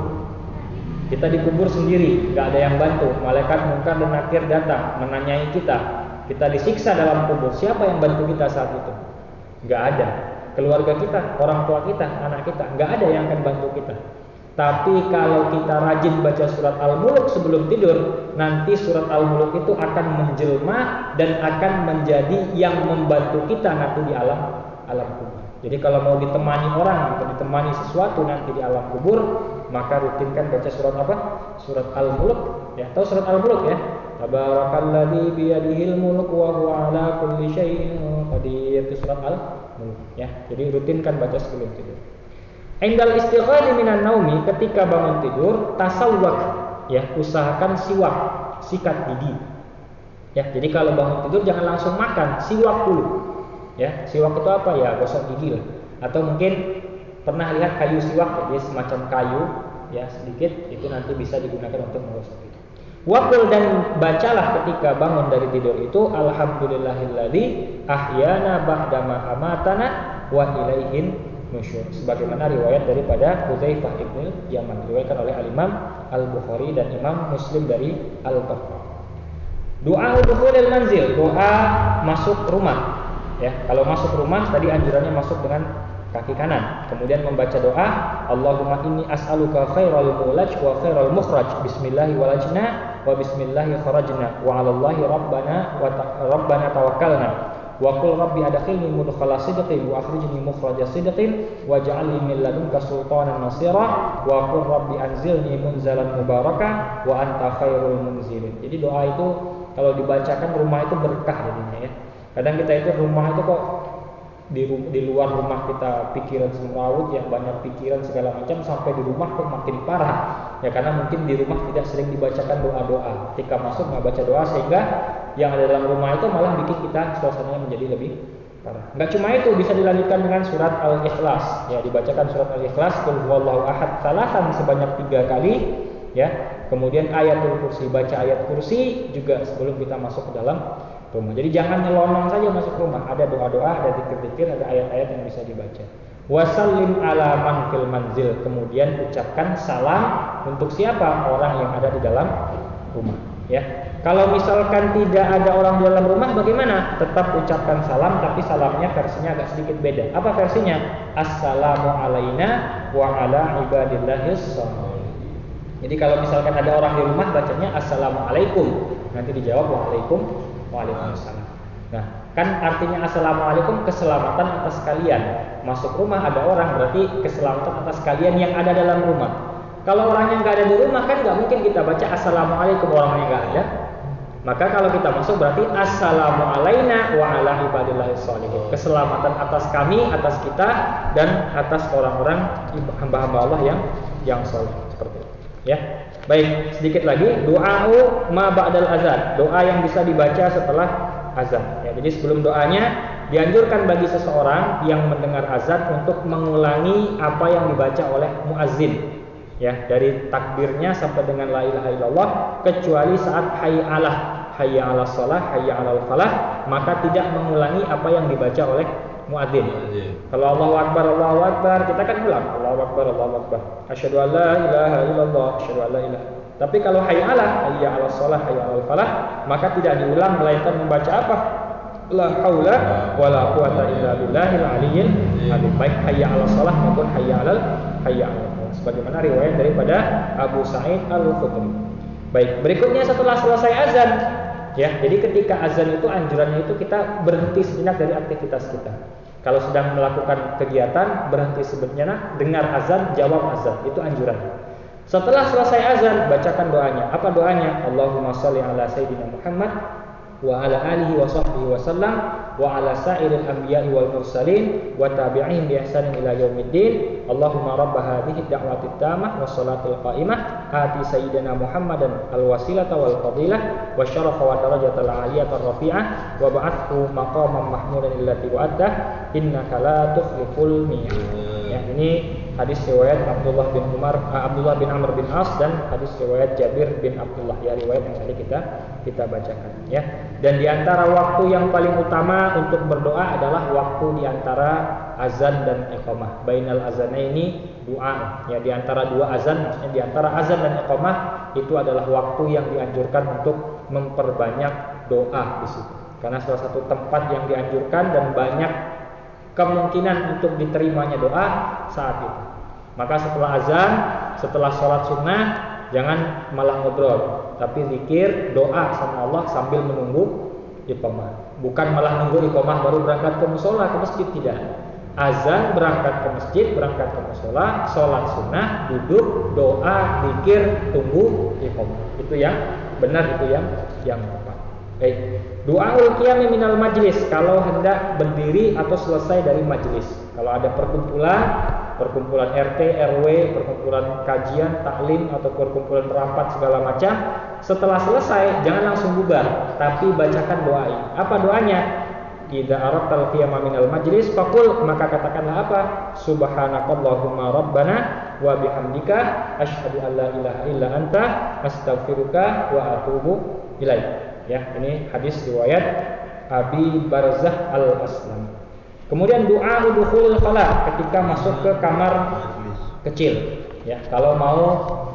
Kita dikubur sendiri, nggak ada yang bantu. Malaikat Munkar dan Nakir datang menanyai kita. Kita disiksa dalam kubur. Siapa yang bantu kita saat itu? Nggak ada. Keluarga kita, orang tua kita, anak kita, nggak ada yang akan bantu kita. Tapi kalau kita rajin baca surat Al-Mulk sebelum tidur, nanti surat Al-Mulk itu akan menjelma dan akan menjadi yang membantu kita nanti di alam kubur. Jadi kalau mau ditemani orang atau ditemani sesuatu nanti di alam kubur, maka rutinkan baca surat apa? Surat Al-Mulk. Ya, tahu surat Al-Mulk ya? Tabarakalladzi biyadihil mulku wa huwa ala kulli syai'in qadir. Itu surat Al-Mulk ya. Jadi rutinkan baca sebelum tidur. Indal istighfari minan naumi, ketika bangun tidur, tasawwak ya, usahakan siwak, sikat gigi. Ya, jadi kalau bangun tidur jangan langsung makan, siwak dulu. Ya, siwak itu apa ya? Gosok gigi lah. Atau mungkin pernah lihat kayu siwak, jadi semacam kayu ya sedikit, itu nanti bisa digunakan untuk menggosok gigi. Waqul, dan bacalah ketika bangun dari tidur itu alhamdulillahilladzi ahyana ba'dama amatana wa ilaihin nusyur, sebagaimana riwayat daripada Hudzaifah ibn Yaman, diriwayatkan oleh Al-Imam Al-Bukhari dan Imam Muslim dari Al-Bukhari. Doa dukhulil manzil, doa masuk rumah. Ya, kalau masuk rumah tadi anjurannya masuk dengan kaki kanan. Kemudian membaca doa, Allahumma inni as'aluka khairal mulaj wa khairal mukhraj. Bismillahi walajna wa bismillahi kharajna wa 'alallahi rabbana tawakkalna. Wa qul rabbi adkhilni mudkhala sidqin wa akhrijni mukhraja sidqin waj'alni min ladunka sultanan nasira wa qul rabbi anzilni munzalan mubaraka wa anta khairul munzilin. Jadi doa itu kalau dibacakan rumah itu berkah jadinya ya. Kadang kita itu rumah itu kok di luar rumah kita pikiran semrawut yang banyak pikiran segala macam, sampai di rumah kok makin parah ya, karena mungkin di rumah tidak sering dibacakan doa-doa. Ketika masuk nggak baca doa, sehingga yang ada dalam rumah itu malah bikin kita suasananya menjadi lebih parah. Nggak cuma itu, bisa dilanjutkan dengan surat Al-Ikhlas ya, dibacakan surat Al-Ikhlas qul huwallahu ahad salasan sebanyak 3 kali ya. Kemudian ayatul kursi, baca ayat kursi juga sebelum kita masuk ke dalam rumah. Jadi jangan nyelonong saja masuk rumah. Ada doa-doa, ada zikir-zikir, ada ayat-ayat yang bisa dibaca. Wasallim ala man fil manzil. Kemudian ucapkan salam untuk siapa? Orang yang ada di dalam rumah. Ya. Kalau misalkan tidak ada orang di dalam rumah, bagaimana? Tetap ucapkan salam, tapi salamnya versinya agak sedikit beda. Apa versinya? Assalamu alaina wa ala ibadillahis shalihin. Jadi kalau misalkan ada orang di rumah, bacanya assalamualaikum. Nanti dijawab waalaikumsalam. Nah, kan artinya assalamualaikum, keselamatan atas kalian. Masuk rumah ada orang, berarti keselamatan atas kalian yang ada dalam rumah. Kalau orangnya nggak ada di rumah, kan nggak mungkin kita baca assalamualaikum orangnya nggak ada. Maka kalau kita masuk berarti assalamu alaina wa ala ibadillahis shalihin. Keselamatan atas kami, atas kita, dan atas orang-orang hamba-hamba Allah yang saleh. Seperti itu. Ya. Baik, sedikit lagi doa ma ba'dal azan, doa yang bisa dibaca setelah azan. Ya, jadi sebelum doanya dianjurkan bagi seseorang yang mendengar azan untuk mengulangi apa yang dibaca oleh muazzin. Ya, dari takbirnya sampai dengan la ilaha illallah, kecuali saat hayya 'alas shalah, hayya 'alal falah, maka tidak mengulangi apa yang dibaca oleh muadzin. Kalau Allahu Akbar, kita kan ulang Allahu Akbar. Asyhadu an la ilaha illallah, asyhadu an la ilaha. Tapi kalau hayya 'alas shalah, hayya 'alal falah, maka tidak diulang, melainkan membaca apa? La haula wala quwata illa billahil aliyyil azim. Baik hayya 'alas shalah maupun hayya 'alal falah. Sebagaimana riwayat daripada Abu Sa'id Al-Khudri. Baik, berikutnya setelah selesai azan, ya, jadi ketika azan itu anjurannya itu kita berhenti sejenak dari aktivitas kita. Kalau sedang melakukan kegiatan, berhenti sejenak, dengar azan, jawab azan, itu anjuran. Setelah selesai azan, bacakan doanya. Apa doanya? Allahumma shalli ala sayyidina Muhammad wa ala alihi wa sahbihi wa sallam wa ala sa'iril anbiya'i wal mursalin wa tabi'ihim bi ihsanin ila yaumiddin. Allahumma rabb hadhihi ad-da'wati at-tammah was salatil qa'imah ati sayyidina Muhammadan al-wasilata wal fadilah wa syarafa wa darajatal 'aliyata ar-rafi'ah wa ba'athu maqaman mahmudan allati wa'addah innaka la tukhliful mi'ad. Ya, ini hadis riwayat Abdullah bin Amr bin As dan hadis riwayat Jabir bin Abdullah, ya, riwayat yang tadi kita bacakan, ya. Dan di antara waktu yang paling utama untuk berdoa adalah waktu di antara azan dan iqamah. Bainal azanaini doa. Ya, di antara dua azan, maksudnya di antara azan dan iqamah itu adalah waktu yang dianjurkan untuk memperbanyak doa di situ. Karena salah satu tempat yang dianjurkan dan banyak kemungkinan untuk diterimanya doa saat itu. Maka setelah azan, setelah sholat sunnah, jangan malah ngobrol, tapi zikir, doa sama Allah sambil menunggu iqamah. Bukan malah nunggu iqamah baru berangkat ke mushola, ke masjid, tidak. Azan, berangkat ke masjid, berangkat ke mushola, sholat sunnah, duduk, doa, zikir, tunggu iqamah. Itu yang benar, itu yang tepat. Baik. Du'aul qiyam minal majlis, kalau hendak berdiri atau selesai dari majlis. Kalau ada perkumpulan RT, RW, perkumpulan kajian, taklim atau perkumpulan rapat segala macam, setelah selesai jangan langsung bubar, tapi bacakan doa ini. Apa doanya? Idza aradtal qiyama minal majlis faqul, maka katakanlah apa? Subhanakallahumma rabbana wa bihamdika asyhadu an la ilaha illa anta astaghfiruka wa atubu ilaik. Ya, ini hadis riwayat Abi Barzah Al-Aslami. Kemudian doa dukhulul khala, ketika masuk ke kamar kecil. Ya, kalau mau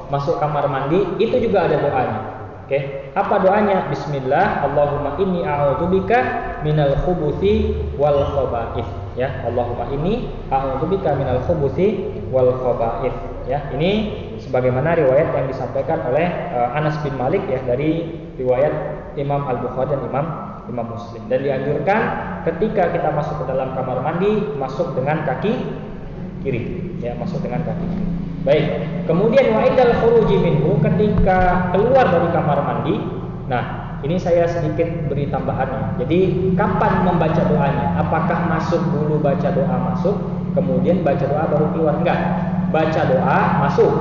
masuk kamar mandi itu juga ada doanya. Oke, apa doanya? Bismillah, Allahumma inni a'udzubika minal khubuthi wal khaba'ith. Ya, Allahumma inni a'udzubika minal khubuthi wal khaba'ith. Ya, ini sebagaimana riwayat yang disampaikan oleh Anas bin Malik ya, dari riwayat Imam Al-Bukhari dan Imam Muslim. Dan dianjurkan ketika kita masuk ke dalam kamar mandi, masuk dengan kaki kiri. Ya, masuk dengan kaki kiri. Baik. Kemudian wa idal khuruji minhu, ketika keluar dari kamar mandi. Nah, ini saya sedikit beri tambahannya. Jadi, kapan membaca doanya? Apakah masuk dulu baca doa masuk, kemudian baca doa baru keluar? Enggak. Baca doa masuk.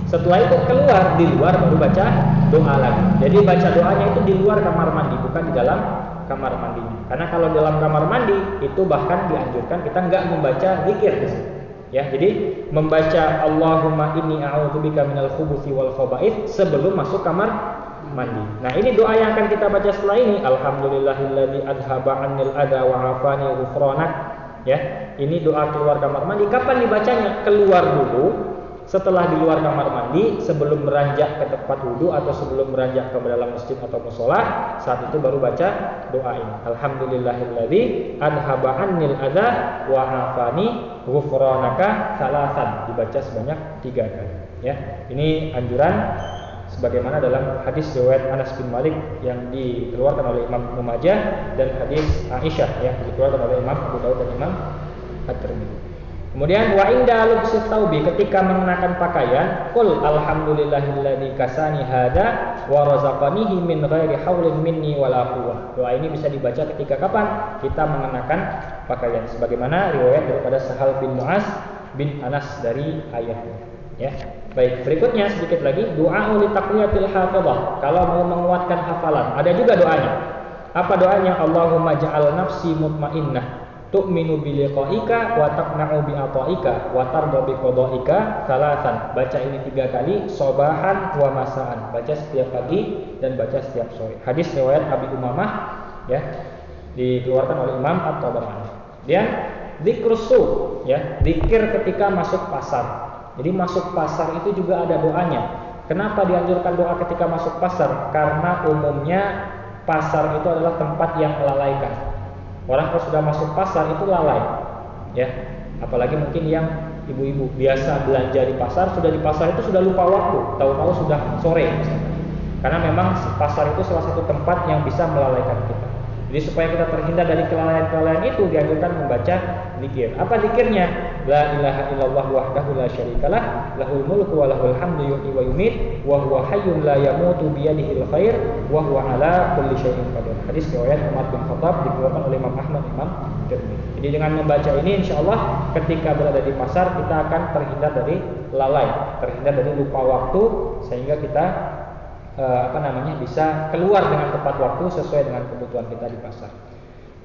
Setelah itu keluar, di luar baru baca doa lagi. Jadi baca doanya itu di luar kamar mandi, bukan di dalam kamar mandinya. Karena kalau dalam kamar mandi itu bahkan dianjurkan kita enggak membaca zikir di situ. Ya, jadi membaca Allahumma inni a'udzubika minal khubuthi wal khaba'ith sebelum masuk kamar mandi. Nah, ini doa yang akan kita baca setelah ini. Alhamdulillahilladzi adhaba 'annil adha wa 'afani ghufranak. Ya, ini doa keluar kamar mandi. Kapan dibacanya? Keluar dulu. Setelah di luar kamar mandi, sebelum beranjak ke tempat wudu atau sebelum beranjak ke dalam masjid atau mushola, saat itu baru baca doa ini. Alhamdulillahilladzi adhaba 'annil adza wa 'afani ghufranaka salasan, dibaca sebanyak 3 kali. Ya, ini anjuran sebagaimana dalam hadis riwayat Anas bin Malik yang dikeluarkan oleh Imam Ibnu Majah dan hadis Aisyah yang dikeluarkan oleh Imam Abu Dawud dan Imam At-Tirmidzi. Kemudian wa inda lubsit taubi, ketika mengenakan pakaian, qul alhamdulillahilladzi kasani hada wa razaqanihi min ghairi haulin minni wala quwwah. Doa ini bisa dibaca ketika kapan? Kita mengenakan pakaian, sebagaimana riwayat daripada Sahal bin Mu'az bin Anas dari ayatnya. Ya. Baik, berikutnya sedikit lagi doa li taqwiyatil hafizah. Kalau mau menguatkan hafalan, ada juga doanya. Apa doanya? Allahumma ja'al nafsi mutmainnah tu'minu bi liqa'ika wa taqna'u bi ata'ika wa tarda bi qada'ika salasan. Baca ini 3 kali, sobahan wa masaan. Baca setiap pagi dan baca setiap sore. Hadis riwayat Abi Umamah ya, dikeluarkan oleh Imam At-Tabarani. Dia zikrus su ya, zikir ketika masuk pasar. Jadi masuk pasar itu juga ada doanya. Kenapa dianjurkan doa ketika masuk pasar? Karena umumnya pasar itu adalah tempat yang melalaikan. Orang kalau sudah masuk pasar itu lalai, ya. Apalagi mungkin yang ibu-ibu biasa belanja di pasar, sudah di pasar itu sudah lupa waktu, tahu-tahu sudah sore misalnya. Karena memang pasar itu salah satu tempat yang bisa melalaikan kita. Jadi supaya kita terhindar dari kelalaian-kelalaian itu, dianjurkan membaca zikir. Apa zikirnya? La ilaha illallah wahdahu la syarikalah, lahul mulku wa lahul hamdu yuhyi wa yumiit, wa huwa hayyun la yamutu bi yadihil khair, wa huwa ala kulli syai'in qadir. Hadis riwayat Umar bin Khattab dikeluarkan oleh Imam Ahmad, Imam Tirmidzi. Jadi dengan membaca ini insyaallah ketika berada di pasar kita akan terhindar dari lalai, terhindar dari lupa waktu, sehingga kita bisa keluar dengan tepat waktu sesuai dengan kebutuhan kita di pasar.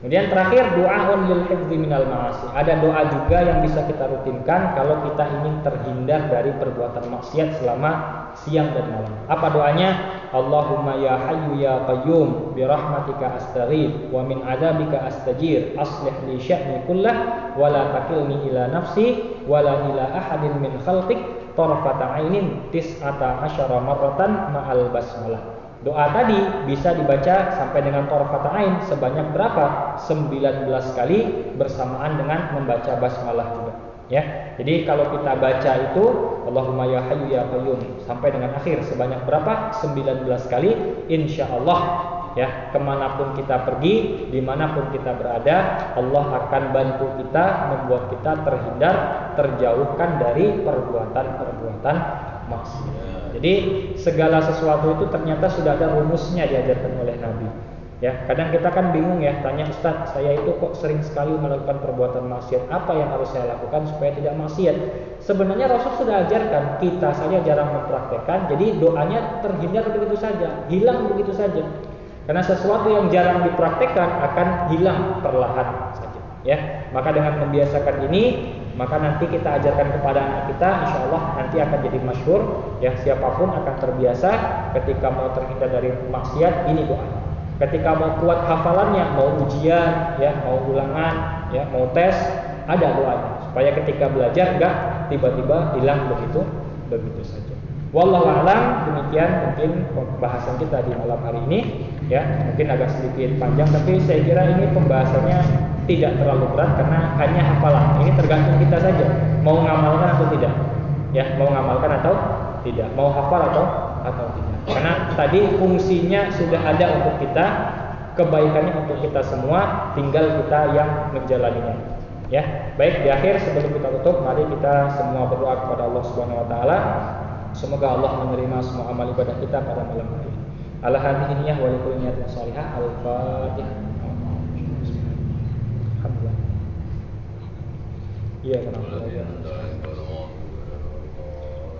Kemudian terakhir du'aun lil hifdzi minal ma'asi. Ada doa juga yang bisa kita rutinkan kalau kita ingin terhindar dari perbuatan maksiat selama siang dan malam. Apa doanya? Allahumma ya hayyu ya qayyum bi rahmatika astaghith wa min adzabika astajir aslih li sya'ni kullah wa la takilni ila nafsi wa la ila ahadin min khalqik tarfata ainin tis'ata asyara marratan ma'al basmalah. Doa tadi bisa dibaca sampai dengan tarfata ain sebanyak berapa? 19 kali bersamaan dengan membaca basmalah juga. Ya. Jadi kalau kita baca itu Allahumma ya hayyu ya qayyum sampai dengan akhir sebanyak berapa? 19 kali, insyaallah ya, kemanapun kita pergi, dimanapun kita berada, Allah akan bantu kita, membuat kita terhindar, terjauhkan dari perbuatan-perbuatan maksiat. Jadi segala sesuatu itu ternyata sudah ada rumusnya diajarkan oleh Nabi. Ya, kadang kita kan bingung ya, tanya Ustaz, saya itu kok sering sekali melakukan perbuatan maksiat, apa yang harus saya lakukan supaya tidak maksiat? Sebenarnya Rasul sudah ajarkan, kita saja jarang mempraktekkan, jadi doanya terhindar begitu saja, hilang begitu saja. Karena sesuatu yang jarang dipraktekkan akan hilang perlahan saja. Ya, maka dengan membiasakan ini, maka nanti kita ajarkan kepada anak kita, insya Allah nanti akan jadi masyhur. Ya, siapapun akan terbiasa ketika mau terhindar dari maksiat, ini doa. Ketika mau kuat hafalannya, mau ujian, ya, mau ulangan, ya, mau tes, ada doanya. Supaya ketika belajar enggak tiba-tiba hilang begitu saja. Wallahu a'lam, demikian mungkin pembahasan kita di malam hari ini. Ya, mungkin agak sedikit panjang, tapi saya kira ini pembahasannya tidak terlalu berat karena hanya hafalan. Ini tergantung kita saja mau ngamalkan atau tidak. Ya, mau ngamalkan atau tidak, mau hafal atau tidak. Karena tadi fungsinya sudah ada untuk kita, kebaikannya untuk kita semua, tinggal kita yang menjalaninya. Ya, baik, di akhir sebelum kita tutup, mari kita semua berdoa kepada Allah Subhanahu wa taala. Semoga Allah menerima semua amal ibadah kita pada malam hari ini. Ala hadhihi niyyah wa likulli niyatin shalihah. Al-Fatihah. Alhamdulillah. Iya,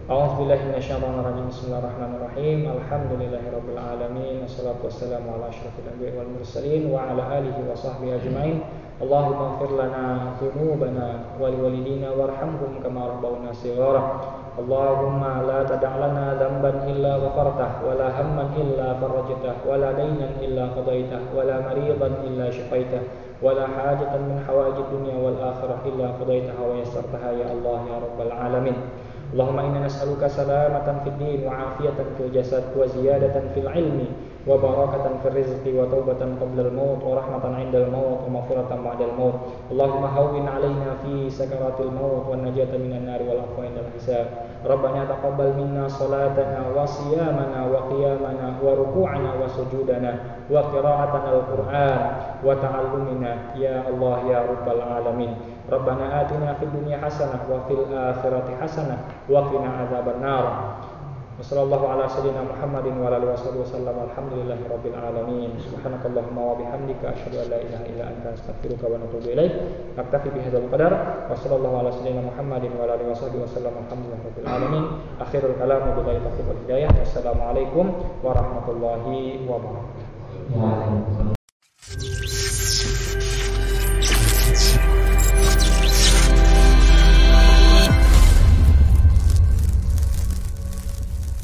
A'udzubillahi minasyaitonirrajim. Bismillahirrahmanirrahim. Alhamdulillahirabbil alamin. Wassalatu wassalamu ala asyrofil anbiya'i wal mursalin wa ala alihi wa sahbihi ajmain. Allahumma ighfir lana dzunubana wa liwalidina warhamhum kama rabbawna shighara. Allahumma la tada' lana dhanban illa ghafartah wa la hamman illa farajtah wa la daynan illa qadaitah wa la maridan illa shafaitah wa la hajatan min hawaijid dunya wal akhirah illa qadaitaha wa yassartaha ya Allah ya rabbal alamin. Allahumma inna nas'aluka salamatan fid din wa afiyatan fil jasad wa ziyadatan fil ilmi wa barakatan fil rizqi wa taubatan qabla al-maut wa rahmatan 'inda al-maut wa maghfiratan ba'da al-maut. Allahumma hawwin 'alaina fi sakaratil maut wa najatan minan nar wal afwa 'inda al-hisab. Rabbana taqabbal minna salatana wa siyamana wa qiyamana wa ruku'ana wa sujudana wa qira'atana al-Qur'an wa ta'allumina ya Allah ya rabbal alamin. Rabbana atina fid dunya hasanah wa fil akhirati hasanah wa qina adzabannar. Wassallallahu ala sayyidina Muhammadin wa ala alihi wasallam. Alhamdulillahirabbil alamin. Subhanakallahumma wa bihamdika asyhadu an la ilaha illa anta astaghfiruka wa atubu ilaik. Naktafi bihadzal qadar. Wassallallahu ala sayyidina Muhammadin wa ala alihi wasallam. Alhamdulillahirabbil alamin. Akhirul kalam billahi taufiq wal hidayah. Wassalamualaikum warahmatullahi wabarakatuh.